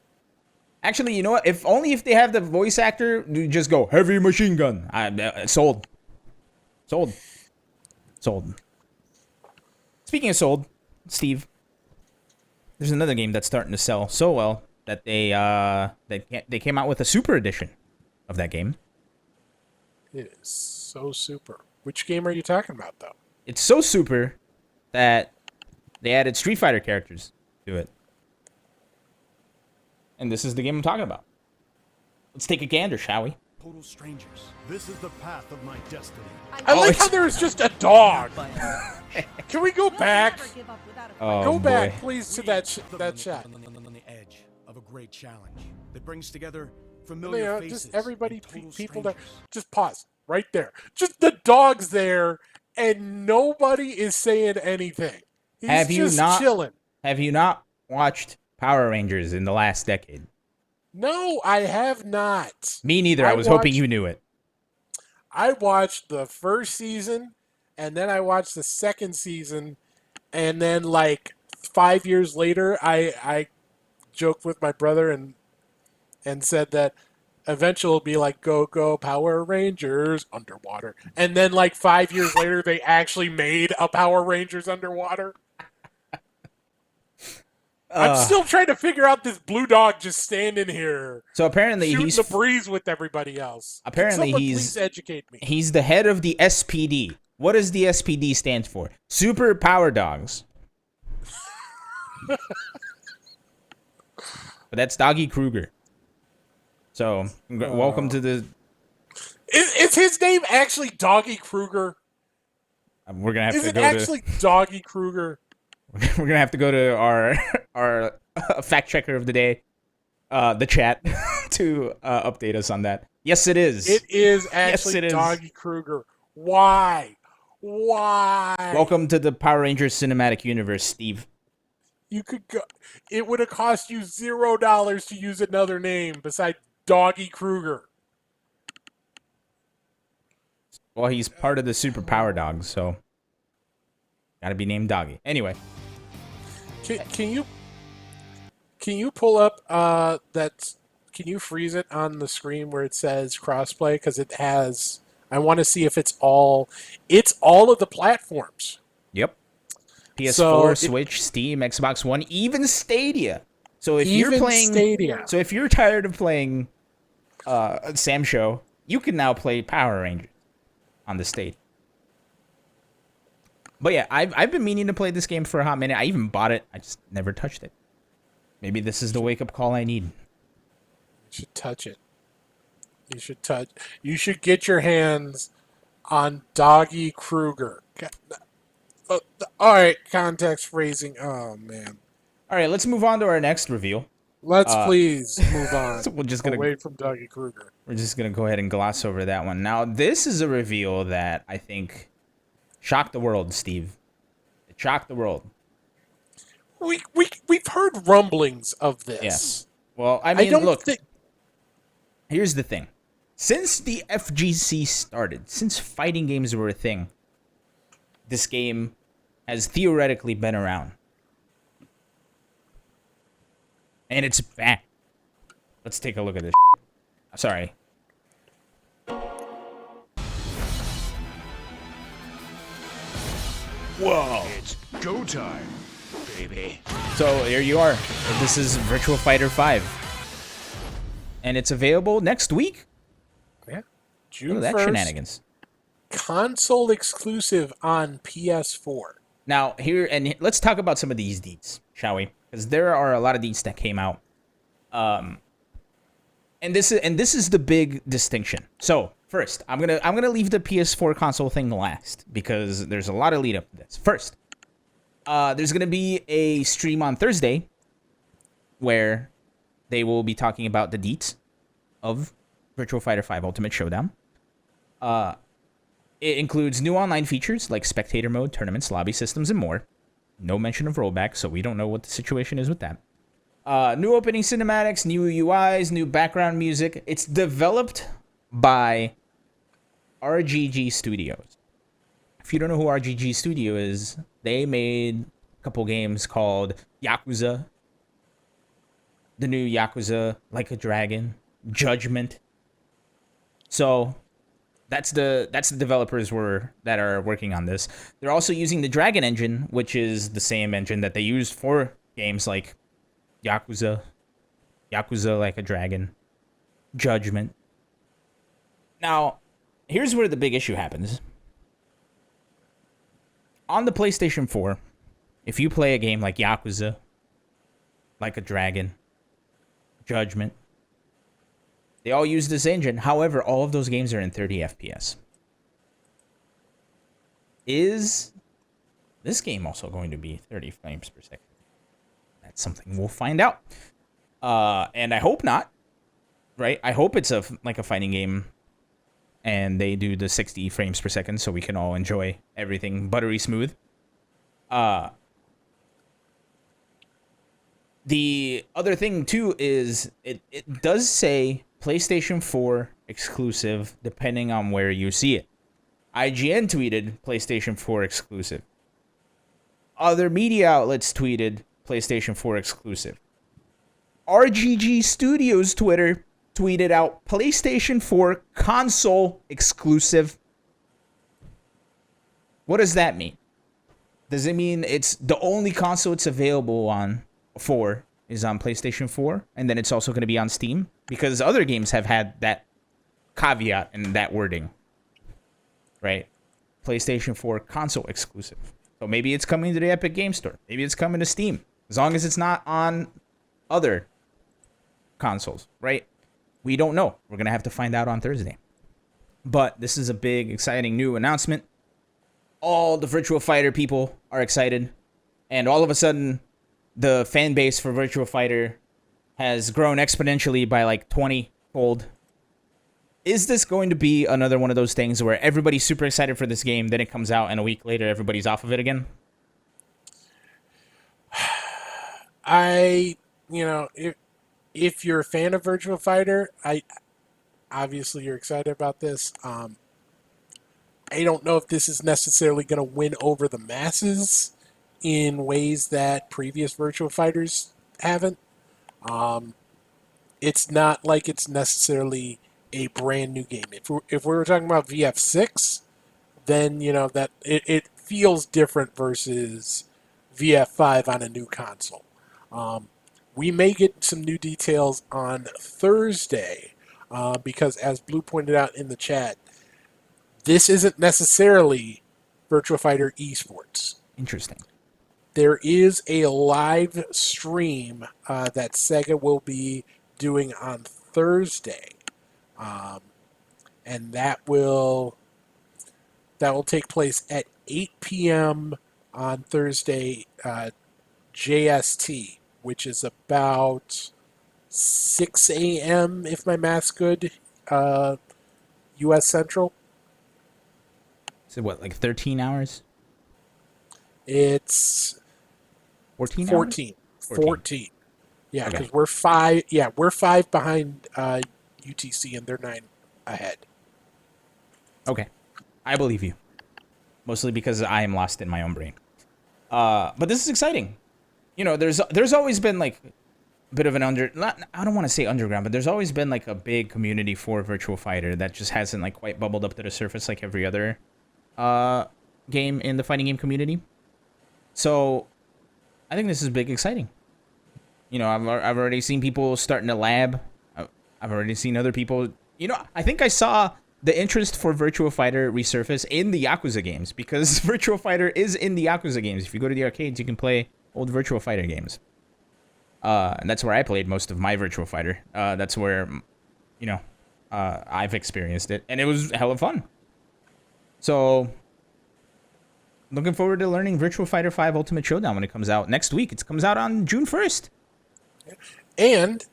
Actually, you know what? If they have the voice actor, you just go, heavy machine gun. Sold. Speaking of sold, Steve, there's another game that's starting to sell so well that they came out with a super edition of that game. It is so super. Which game are you talking about, though? It's so super that they added Street Fighter characters to it. And this is the game I'm talking about. Let's take a gander, shall we? Total strangers. This is the path of my destiny. I like how there's just a dog. Can we go back? Go back, please, to that shot. On the edge of a great challenge that brings together familiar faces. Just everybody, people there. Just pause right there. Just the dog's there, and nobody is saying anything. He's just chilling. Have you not watched Power Rangers in the last decade? No, I have not. Me neither. I was hoping you knew it. I watched the first season, and then I watched the second season, and then like 5 years later, I joked with my brother and said that eventually it'll be like Go Power Rangers underwater, and then like 5 years later, they actually made a Power Rangers underwater. I'm still trying to figure out this blue dog just standing here. So apparently he's the breeze with everybody else. Apparently please educate me. He's the head of the SPD. What does the SPD stand for? Super Power Dogs. But that's Doggy Kruger. So welcome to the. Is his name actually Doggy Kruger? We're gonna have to go. Is it actually Doggy Kruger? We're gonna have to go to our fact checker of the day, the chat, to update us on that. Yes, it is. It is actually Doggy Kruger. Why? Welcome to the Power Rangers cinematic universe, Steve. You could go. It would have cost you $0 to use another name besides Doggy Kruger. Well, he's part of the Super Power Dogs, so gotta be named Doggy. Anyway. Can you pull up can you freeze it on the screen where it says crossplay? Because it has. I want to see if it's all of the platforms. Yep. PS4, Switch, Steam, Xbox One, even Stadia. So if you're playing Stadia. So if you're tired of playing Sam Show, you can now play Power Rangers on the Stadia. But yeah, I've been meaning to play this game for a hot minute. I even bought it. I just never touched it. Maybe this is the wake-up call I need. You should touch it. You should get your hands on Doggy Kruger. All right, context phrasing. Oh, man. All right, let's move on to our next reveal. Let's please move on. So we're just gonna away from Doggy Kruger. We're just going to go ahead and gloss over that one. Now, this is a reveal that I think shocked the world, Steve. It shocked the world. We've heard rumblings of this. Yes. Well, I mean, look. Here's the thing. Since the FGC started, since fighting games were a thing, this game has theoretically been around. And it's back. Let's take a look at this. Sorry. Whoa. It's go time, baby. So here you are. This is Virtua Fighter 5. And it's available next week. Yeah. June Look at that 1st, shenanigans. console exclusive on PS4. Now, let's talk about some of these deets, shall we? Because there are a lot of deets that came out. And this is the big distinction. So, first, I'm gonna leave the PS4 console thing last because there's a lot of lead up to this. First, there's gonna be a stream on Thursday where they will be talking about the deets of Virtua Fighter 5 Ultimate Showdown. It includes new online features like spectator mode, tournaments, lobby systems, and more. No mention of rollback, so we don't know what the situation is with that. New opening cinematics, new UIs, new background music. It's developed by RGG Studios. If you don't know who RGG Studio is, they made a couple games called Yakuza, the new Yakuza, Like a Dragon, Judgment. So that's the developers that are working on this. They're also using the Dragon engine, which is the same engine that they used for games like Yakuza, Like a Dragon, Judgment. Now, here's where the big issue happens. On the PlayStation 4, if you play a game like Yakuza, Like a Dragon, Judgment, they all use this engine. However, all of those games are in 30 FPS. Is this game also going to be 30 frames per second? That's something we'll find out. And I hope not. Right? I hope it's a fighting game and they do the 60 frames per second so we can all enjoy everything buttery smooth. The other thing too is it does say PlayStation 4 exclusive depending on where you see it. IGN tweeted PlayStation 4 exclusive. Other media outlets tweeted PlayStation 4 exclusive. RGG Studios Twitter tweeted out PlayStation 4 console exclusive. What does that mean? Does it mean it's the only console it's available on for is on PlayStation 4 and then it's also going to be on Steam? Because other games have had that caveat and that wording. Right? PlayStation 4 console exclusive. So maybe it's coming to the Epic Game Store. Maybe it's coming to Steam. As long as it's not on other consoles, right? We don't know. We're going to have to find out on Thursday. But this is a big, exciting new announcement. All the Virtua Fighter people are excited. And all of a sudden, the fan base for Virtua Fighter has grown exponentially by like 20-fold. Is this going to be another one of those things where everybody's super excited for this game, then it comes out, and a week later, everybody's off of it again? If you're a fan of Virtua Fighter, obviously you're excited about this. I don't know if this is necessarily going to win over the masses in ways that previous Virtua Fighters haven't. It's not like it's necessarily a brand new game. If we were talking about VF6, then that it feels different versus VF5 on a new console. We may get some new details on Thursday because, as Blue pointed out in the chat, this isn't necessarily Virtua Fighter esports. Interesting. There is a live stream that Sega will be doing on Thursday, and that will take place at 8 p.m. on Thursday JST, which is about 6 a.m. if my math's good, U.S. Central. So what, like 13 hours? It's 14 14. hours? 14. Yeah, because Okay. we're 5. Yeah, we're 5 behind UTC, and they're 9 ahead. Okay. I believe you. Mostly because I am lost in my own brain. But this is exciting. There's always been like a bit of an I don't want to say underground, but there's always been like a big community for Virtua Fighter that just hasn't like quite bubbled up to the surface like every other game in the fighting game community. So I think this is big exciting. I've already seen people starting a lab. I've already seen other people. I think I saw the interest for Virtua Fighter resurface in the Yakuza games, because Virtua Fighter is in the Yakuza games. If you go to the arcades, you can play old Virtua Fighter games. And that's where I played most of my Virtua Fighter. That's where, I've experienced it, and it was hella fun. So, looking forward to learning Virtua Fighter 5 Ultimate Showdown when it comes out next week. It comes out on June 1st. And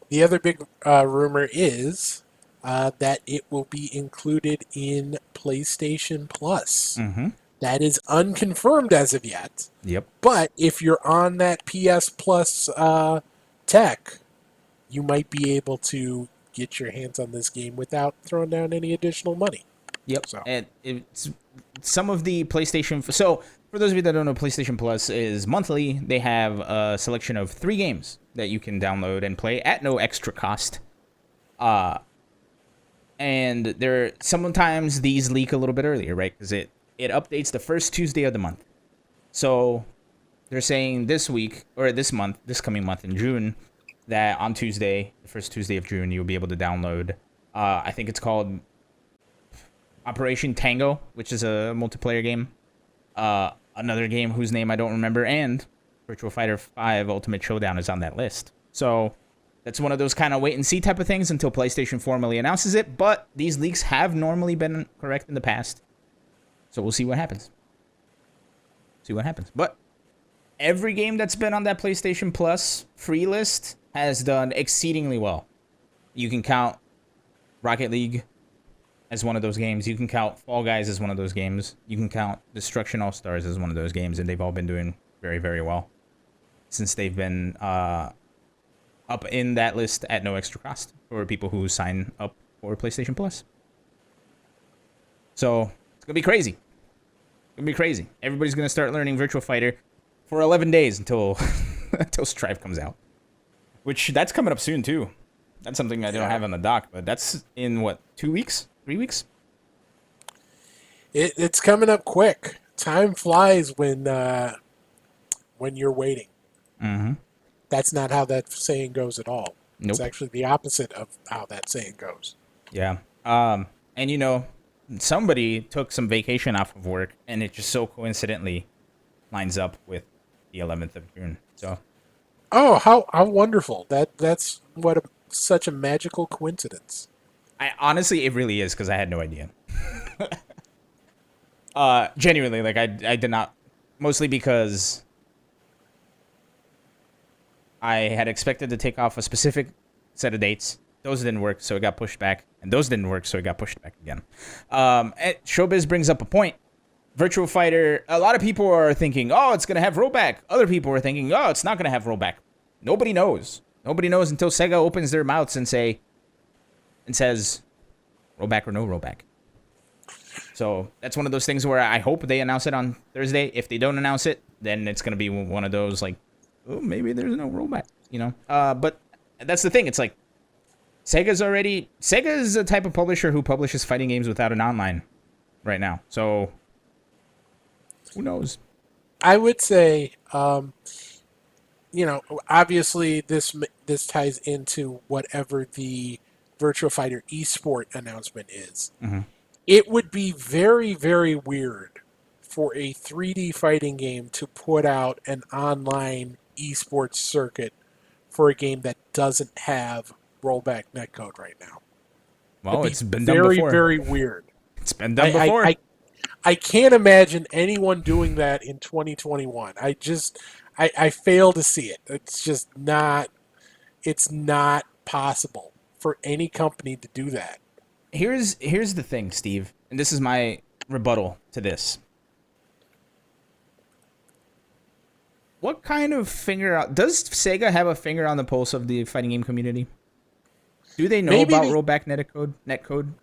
the other big rumor is that it will be included in PlayStation Plus. Mm-hmm. That is unconfirmed as of yet. Yep. But if you're on that PS Plus tech, you might be able to get your hands on this game without throwing down any additional money. Yep. So. And it's some of the PlayStation. So, for those of you that don't know, PlayStation Plus is monthly. They have a selection of 3 games that you can download and play at no extra cost. And sometimes these leak a little bit earlier, right? Because it updates the first Tuesday of the month. So they're saying this coming month in June, that on Tuesday, the first Tuesday of June, you'll be able to download, I think it's called Operation Tango, which is a multiplayer game. Another game whose name I don't remember, and Virtua Fighter 5 Ultimate Showdown is on that list. So that's one of those kind of wait and see type of things until PlayStation formally announces it, but these leaks have normally been correct in the past. So we'll see what happens. But every game that's been on that PlayStation Plus free list has done exceedingly well. You can count Rocket League as one of those games. You can count Fall Guys as one of those games. You can count Destruction All-Stars as one of those games, and they've all been doing very, very well since they've been up in that list at no extra cost for people who sign up for PlayStation Plus. So it's going to be crazy. Everybody's going to start learning Virtua Fighter for 11 days until Strive comes out. Which, that's coming up soon, too. That's something I don't have on the dock, but that's in, 2 weeks? 3 weeks? It's coming up quick. Time flies when you're waiting. Mm-hmm. That's not how that saying goes at all. Nope. It's actually the opposite of how that saying goes. Yeah. And somebody took some vacation off of work, and it just so coincidentally lines up with the 11th of June. So. Oh, how wonderful! That's such a magical coincidence. Honestly, it really is, because I had no idea. Genuinely, like I did not, mostly because I had expected to take off a specific set of dates. Those didn't work, so it got pushed back. And those didn't work, so it got pushed back again. Showbiz brings up a point. Virtua Fighter, a lot of people are thinking, oh, it's going to have rollback. Other people are thinking, oh, it's not going to have rollback. Nobody knows. Nobody knows until Sega opens their mouths and says, rollback or no rollback. So that's one of those things where I hope they announce it on Thursday. If they don't announce it, then it's going to be one of those, like, oh, maybe there's no rollback, But that's the thing. It's like, Sega is a type of publisher who publishes fighting games without an online right now. So who knows? I would say, obviously this ties into whatever the Virtua Fighter esport announcement is. Mm-hmm. It would be very, very weird for a 3D fighting game to put out an online esports circuit for a game that doesn't have rollback netcode right now. Well, it's been done before. Very, very weird. It's been done before. I can't imagine anyone doing that in 2021. I fail to see it. It's just not possible for any company to do that. Here's the thing, Steve, and this is my rebuttal to this. What kind of does Sega have a finger on the pulse of the fighting game community? Do they know about rollback netcode?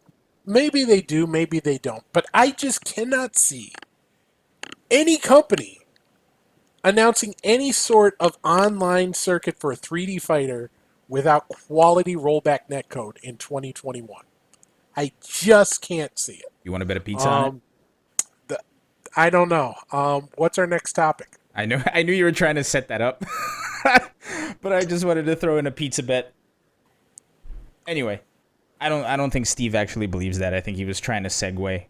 Maybe they do, maybe they don't. But I just cannot see any company announcing any sort of online circuit for a 3D fighter without quality rollback netcode in 2021. I just can't see it. You want to bet a pizza on it? I don't know. What's our next topic? I knew you were trying to set that up, but I just wanted to throw in a pizza bet. Anyway, I don't think Steve actually believes that. I think he was trying to segue.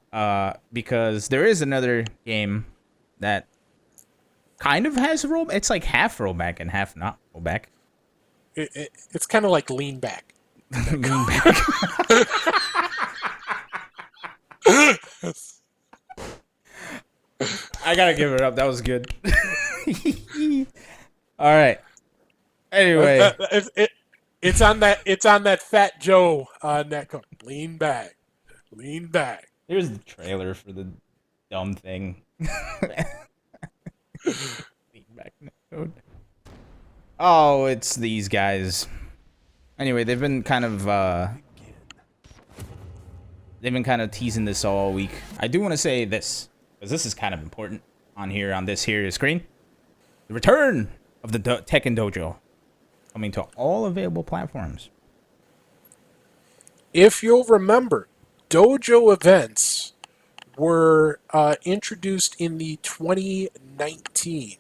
Because there is another game that kind of has roll. It's like half rollback and half not rollback. It's kind of like lean back. Lean back. I gotta give it up. That was good. All right. Anyway, it's on that Fat Joe netcode. Lean back. here's the trailer for the dumb thing. Lean back netcode. Oh, it's these guys. Anyway, they've been kind of teasing this all week. I do want to say this, because this is kind of important on this here screen. The return of the Tekken Dojo, coming to all available platforms. If you'll remember, dojo events were introduced in the 2019.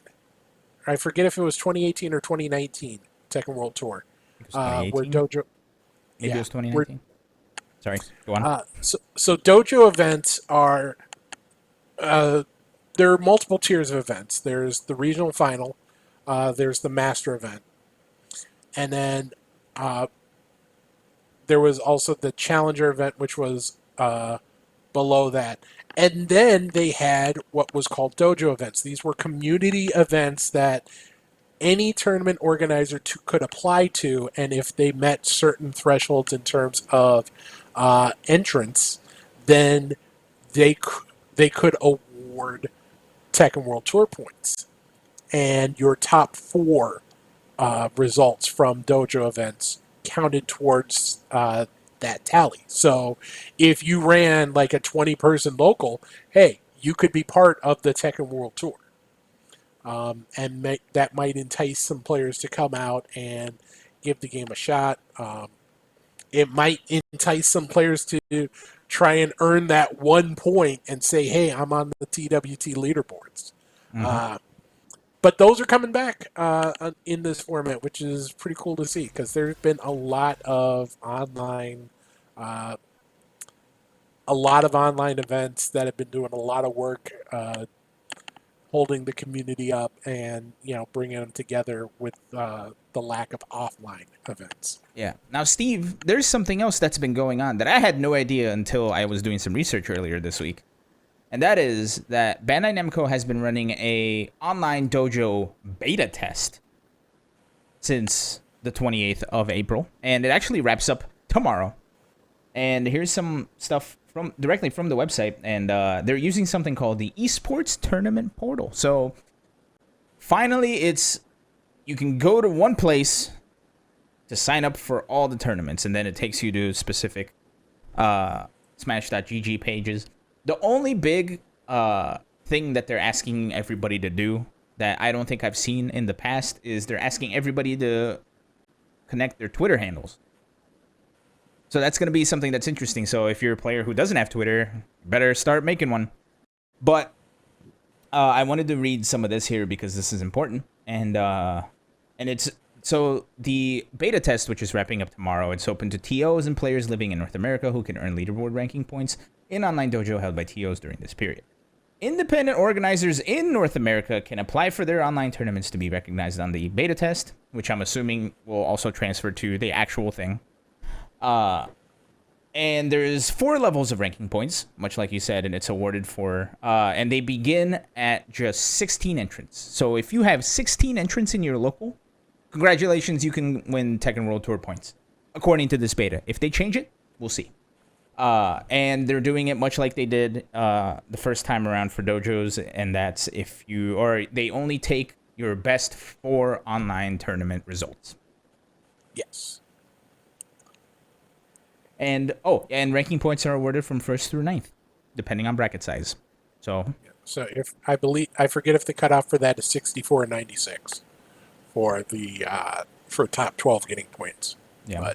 I forget if it was 2018 or 2019 Tekken World Tour. Where dojo. Maybe it was 2019. Sorry, go on. So dojo events are. There are multiple tiers of events. There's the regional final. There's the master event. And then there was also the challenger event, which was below that. And then they had what was called dojo events. These were community events that any tournament organizer could apply to, and if they met certain thresholds in terms of entrance, then they could award Tekken World Tour points. And your top 4 results from dojo events counted towards that tally. So if you ran like a 20-person local, hey, you could be part of the Tekken World Tour. And that might entice some players to come out and give the game a shot. It might entice some players to try and earn that 1 point and say, hey, I'm on the TWT leaderboards. Mm-hmm. But those are coming back in this format, which is pretty cool to see, because there's been a lot of online events that have been doing a lot of work holding the community up and bringing them together with the lack of offline events. Yeah. Now, Steve, there's something else that's been going on that I had no idea until I was doing some research earlier this week. And that is that Bandai Namco has been running a online dojo beta test since the 28th of April, and it actually wraps up tomorrow. And here's some stuff directly from the website, and they're using something called the Esports Tournament Portal. So finally, you can go to one place to sign up for all the tournaments, and then it takes you to specific Smash.gg pages. The only big thing that they're asking everybody to do that I don't think I've seen in the past is they're asking everybody to connect their Twitter handles. So that's going to be something that's interesting. So if you're a player who doesn't have Twitter, you better start making one. But I wanted to read some of this here because this is important. And it's so the beta test, which is wrapping up tomorrow, it's open to TOs and players living in North America who can earn leaderboard ranking points in online dojo held by TOs during this period. Independent organizers in North America can apply for their online tournaments to be recognized on the beta test, which I'm assuming will also transfer to the actual thing. And there's 4 levels of ranking points, much like you said, and it's awarded for, and they begin at just 16 entrants. So if you have 16 entrants in your local, congratulations, you can win Tekken World Tour points, according to this beta. If they change it, we'll see. And they're doing it much like they did the first time around for dojos, and that's they only take your best 4 online tournament results. Yes. And ranking points are awarded from 1st through 9th, depending on bracket size. So if I forget if the cutoff for that is 64 or 96 for the for top 12 getting points. Yeah.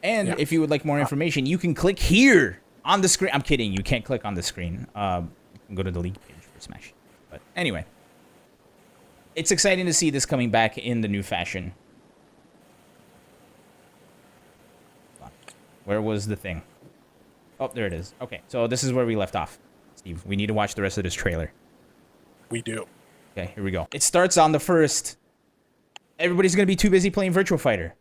If you would like more information, you can click here on the screen. I'm kidding. You can't click on the screen. You can go to the league page for Smash. But anyway, it's exciting to see this coming back in the new fashion. Where was the thing? Oh, there it is. Okay, so this is where we left off. Steve, we need to watch the rest of this trailer. We do. Okay, here we go. It starts on the 1st. Everybody's going to be too busy playing Virtua Fighter.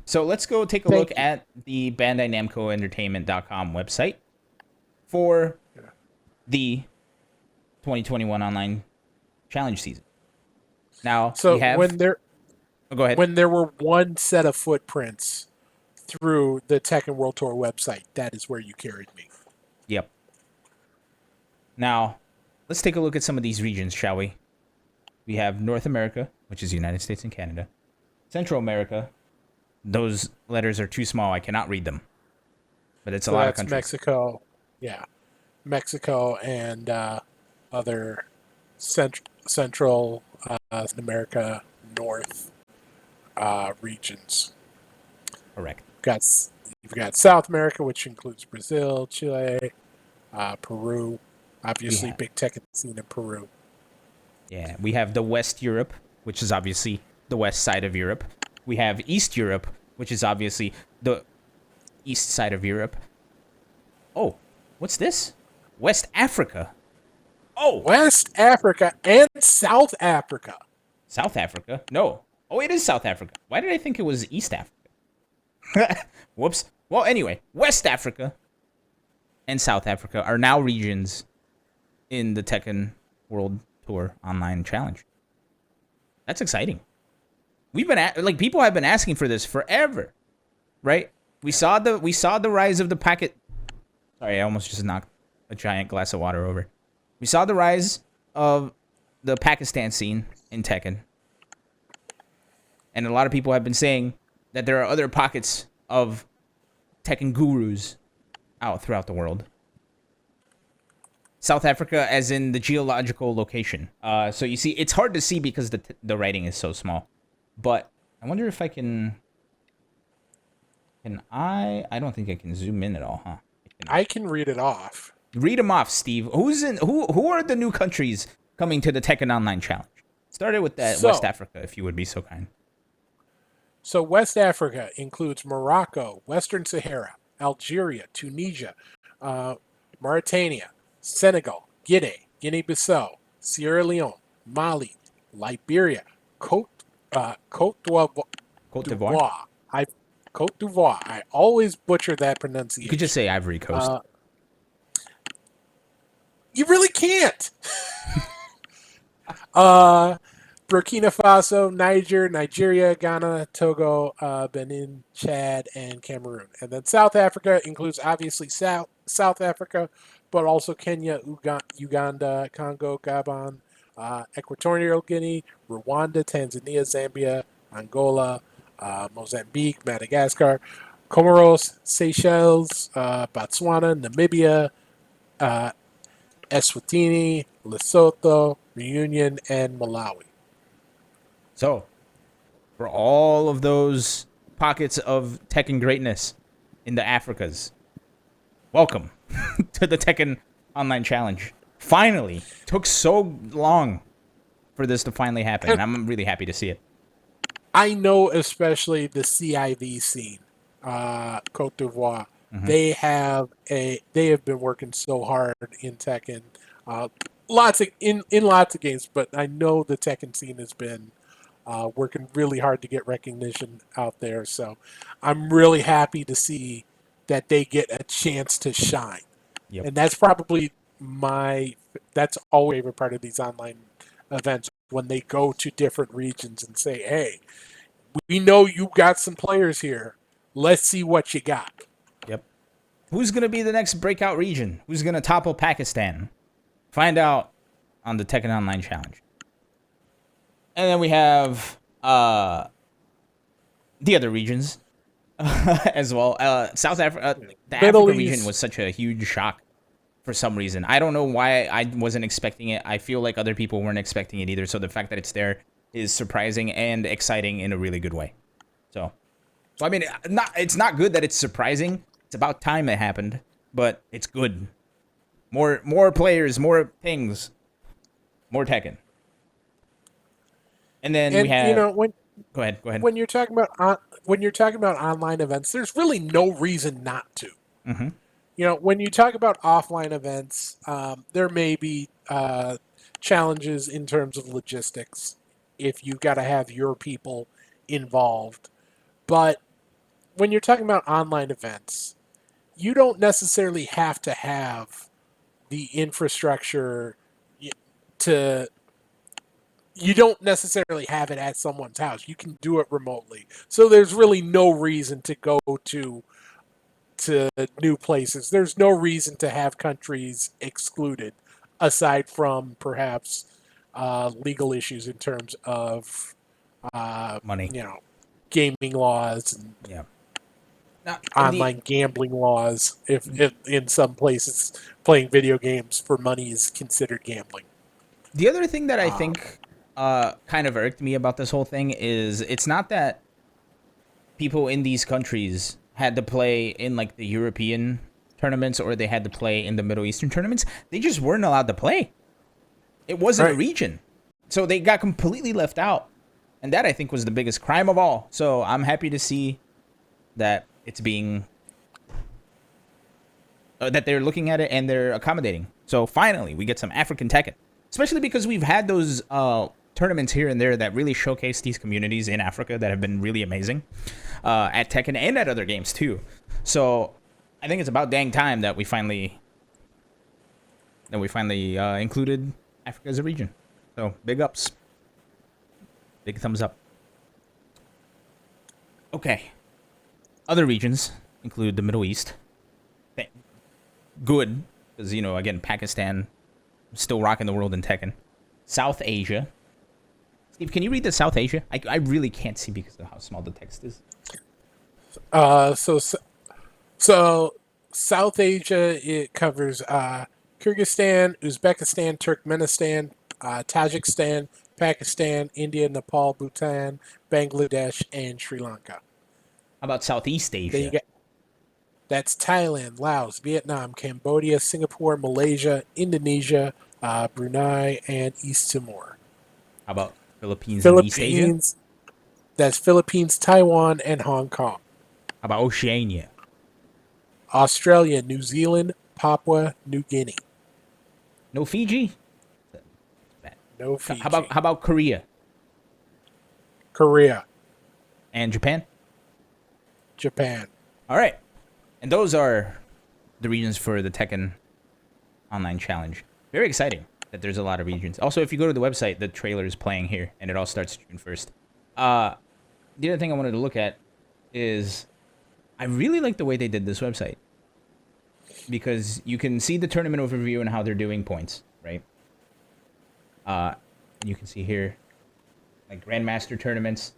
So let's go take a look at the Bandai Namco Entertainment.com website for the 2021 online challenge season. Now, So we have... go ahead. When there were one set of footprints through the Tekken World Tour website, that is where you carried me. Yep. Now, let's take a look at some of these regions, shall we? We have North America, which is the United States and Canada. Central America. Those letters are too small. I cannot read them. But it's a lot of countries. Mexico. Yeah. Mexico and other Central America North regions. Correct. You've got South America, which includes Brazil, Chile, Peru. Obviously, big Tekken scene in Peru. Yeah, we have the West Europe, which is obviously the west side of Europe. We have East Europe, which is obviously the east side of Europe. Oh, what's this? West Africa. Oh, West Africa and South Africa. South Africa? No. Oh, it is South Africa. Why did I think it was East Africa? Whoops. Well, anyway, West Africa and South Africa are now regions in the Tekken World Tour Online Challenge. That's exciting. We've been people have been asking for this forever, right? We saw the rise of the packet. Sorry, I almost just knocked a giant glass of water over. We saw the rise of the Pakistan scene in Tekken, and a lot of people have been saying that there are other pockets of Tekken gurus out throughout the world. South Africa, as in the geological location. So you see, it's hard to see because the writing is so small. But I wonder if I can. Can I? I don't think I can zoom in at all, huh? I can read it off. Read them off, Steve. Who are the new countries coming to the Tekken Online Challenge? Started with that West Africa, if you would be so kind. So West Africa includes Morocco, Western Sahara, Algeria, Tunisia, Mauritania, Senegal, Guinea-Bissau, Sierra Leone, Mali, Liberia, Cote d'Ivoire. Cote d'Ivoire. I always butcher that pronunciation. You could just say Ivory Coast. You really can't. Burkina Faso, Nigeria, Ghana, Togo, Benin, Chad, and Cameroon. And then South Africa includes obviously South Africa, but also Kenya, Uganda, Congo, Gabon, Equatorial Guinea, Rwanda, Tanzania, Zambia, Angola, Mozambique, Madagascar, Comoros, Seychelles, Botswana, Namibia, Eswatini, Lesotho, Reunion, and Malawi. So, for all of those pockets of Tekken greatness in the Africas, welcome to the Tekken Online Challenge. Finally, took so long for this to finally happen. And I'm really happy to see it. I know, especially the CIV scene, Cote d'Ivoire. Mm-hmm. They have been working so hard in Tekken, lots of games. But I know the Tekken scene has been working really hard to get recognition out there. So I'm really happy to see that they get a chance to shine. Yep. And that's probably that's always my favorite part of these online events, when they go to different regions and say, hey, we know you got some players here. Let's see what you got. Yep. Who's going to be the next breakout region? Who's going to topple Pakistan? Find out on the Tekken Online Challenge. And then we have the other regions as well. South Africa, the Africa region was such a huge shock for some reason. I don't know why I wasn't expecting it. I feel like other people weren't expecting it either. So the fact that it's there is surprising and exciting in a really good way. So I mean, it's not good that it's surprising. It's about time it happened, but it's good. More players, more things, more Tekken. And then we have. You know, go ahead. When you're talking about when you're talking about online events, there's really no reason not to. Mm-hmm. When you talk about offline events, there may be challenges in terms of logistics if you've got to have your people involved. But when you're talking about online events, you don't necessarily have to have the infrastructure to. You don't necessarily have it at someone's house. You can do it remotely. So there's really no reason to go to new places. There's no reason to have countries excluded, aside from perhaps legal issues in terms of Money. gaming laws and Yeah. Now, online gambling laws. If in some places playing video games for money is considered gambling. The other thing that I think kind of irked me about this whole thing is it's not that people in these countries had to play in like the European tournaments or they had to play in the Middle Eastern tournaments. They just weren't allowed to play. It wasn't a region. So they got completely left out. And that I think was the biggest crime of all. So I'm happy to see that it's being that they're looking at it and they're accommodating. So finally we get some African Tekken, especially because we've had those tournaments here and there that really showcase these communities in Africa that have been really amazing at Tekken and at other games too. So I think it's about dang time that we finally included Africa as a region. So big ups, big thumbs up. Okay, other regions include the Middle East. Good, because again, Pakistan still rocking the world in Tekken. South Asia. Steve, can you read the South Asia? I really can't see because of how small the text is. So South Asia, it covers Kyrgyzstan, Uzbekistan, Turkmenistan, Tajikistan, Pakistan, India, Nepal, Bhutan, Bangladesh, and Sri Lanka. How about Southeast Asia? That's Thailand, Laos, Vietnam, Cambodia, Singapore, Malaysia, Indonesia, Brunei, and East Timor. How about Philippines and East Asia? That's Philippines, Taiwan, and Hong Kong. How about Oceania? Australia, New Zealand, Papua New Guinea. No Fiji? No Fiji. How about Korea? Korea. And Japan? Japan. All right. And those are the regions for the Tekken Online Challenge. Very exciting that there's a lot of regions. Also, if you go to the website, the trailer is playing here, and it all starts June 1st. The other thing I wanted to look at is I really like the way they did this website. Because you can see the tournament overview and how they're doing points, right? You can see here, like Grandmaster tournaments,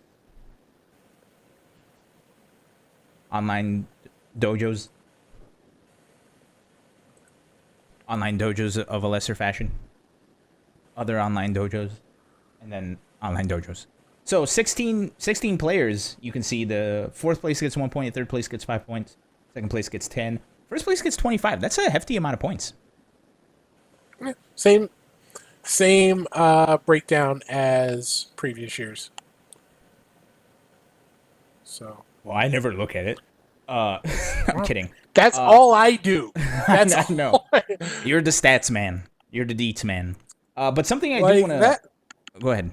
online dojos of a lesser fashion, other online dojos, and then online dojos. So 16 players, you can see the fourth place gets 1 point, third place gets 5 points, second place gets 10, first place gets 25. That's a hefty amount of points. Same breakdown as previous years. So. Well, I never look at it. I'm kidding. That's all I do. That's no. You're the stats man. You're the deets man. But something I do want to... Go ahead.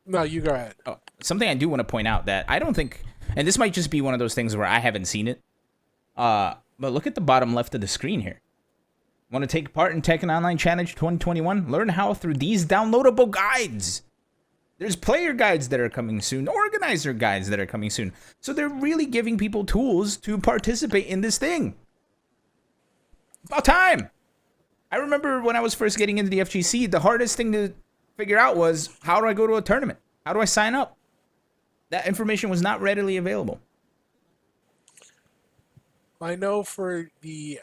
No, you go ahead. Oh, something I do want to point out that I don't think... And this might just be one of those things where I haven't seen it. But look at the bottom left of the screen here. Want to take part in Tekken Online Challenge 2021? Learn how through these downloadable guides. There's player guides that are coming soon, organizer guides that are coming soon. So they're really giving people tools to participate in this thing. About time. I remember when I was first getting into the FGC, the hardest thing to figure out was, how do I go to a tournament? How do I sign up? That information was not readily available. I know for the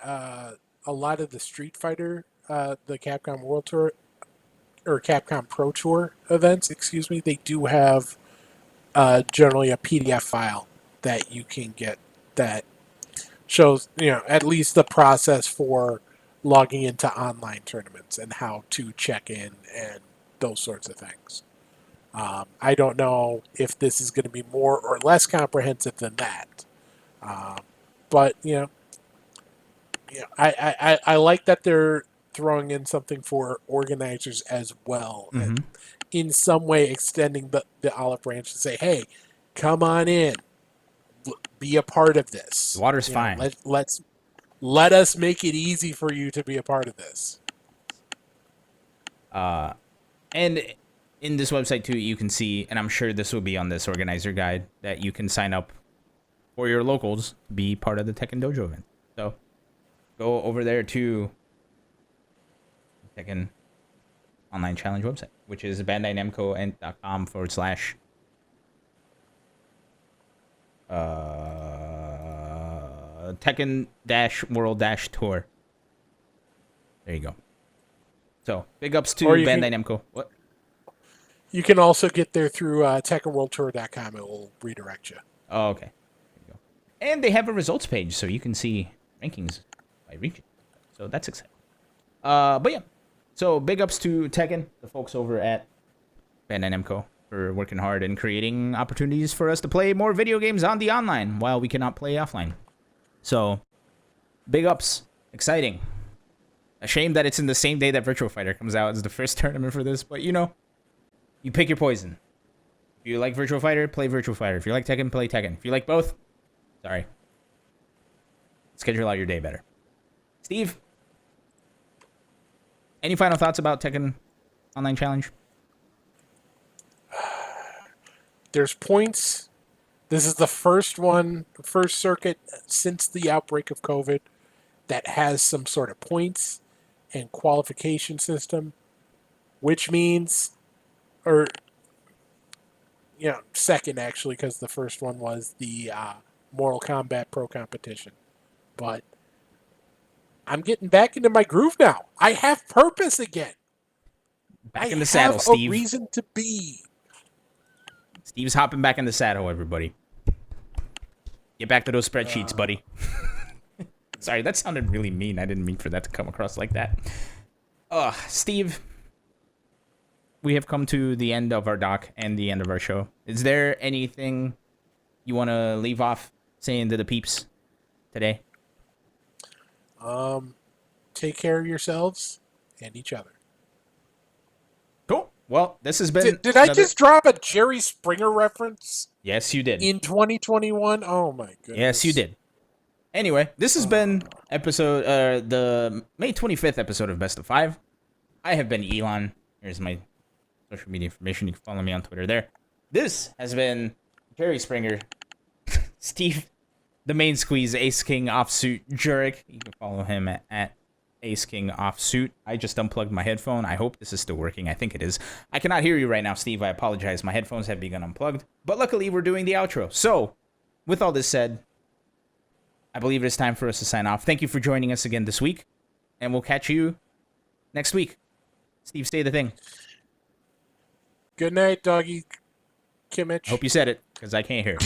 a lot of the Street Fighter, the Capcom World Tour, or Capcom Pro Tour events, they do have generally a PDF file that you can get that shows, at least the process for logging into online tournaments and how to check in and those sorts of things. I don't know if this is going to be more or less comprehensive than that. But I like that they're throwing in something for organizers as well, and in some way extending the olive branch to say, hey, come on in, be a part of this. The water's fine. Let us make it easy for you to be a part of this. And in this website too, you can see, and I'm sure this will be on this organizer guide, that you can sign up for your locals to be part of the Tekken Dojo event. So go over there to Tekken Online Challenge website, which is BandaiNamco.com / Tekken-World-Tour. There you go. So, big ups to Bandai Namco. What? You can also get there through TekkenWorldTour.com. It will redirect you. Oh, okay. There you go. And they have a results page, so you can see rankings by region. So, that's exciting. But yeah. So, big ups to Tekken, the folks over at Bandai Namco, for working hard and creating opportunities for us to play more video games on the online while we cannot play offline. So, big ups. Exciting. A shame that it's in the same day that Virtua Fighter comes out as the first tournament for this, but you pick your poison. If you like Virtua Fighter, play Virtua Fighter. If you like Tekken, play Tekken. If you like both, sorry. Schedule out your day better. Steve, any final thoughts about Tekken Online Challenge? There's points. This is the first circuit since the outbreak of COVID that has some sort of points and qualification system, which means, second actually, because the first one was the Mortal Kombat Pro competition. But I'm getting back into my groove now. I have purpose again. Back in the saddle, Steve. I have a reason to be. Steve's hopping back in the saddle, everybody. Get back to those spreadsheets, buddy. Sorry, that sounded really mean. I didn't mean for that to come across like that. Steve, we have come to the end of our doc and the end of our show. Is there anything you want to leave off saying to the peeps today? Take care of yourselves and each other. Cool. Well, this has been... Did I just drop a Jerry Springer reference? Yes, you did. In 2021? Oh, my goodness. Yes, you did. Anyway, this has been the May 25th episode of Best of 5. I have been Elon. Here's my social media information. You can follow me on Twitter there. This has been Jerry Springer, Steve, the main squeeze, Ace King Offsuit Jurek. You can follow him at Ace King Offsuit. I just unplugged my headphone. I hope this is still working. I think it is. I cannot hear you right now, Steve. I apologize. My headphones have begun unplugged. But luckily, we're doing the outro. So, with all this said, I believe it's time for us to sign off. Thank you for joining us again this week, and we'll catch you next week. Steve, say the thing. Good night, doggy Kimmich. Hope you said it, because I can't hear.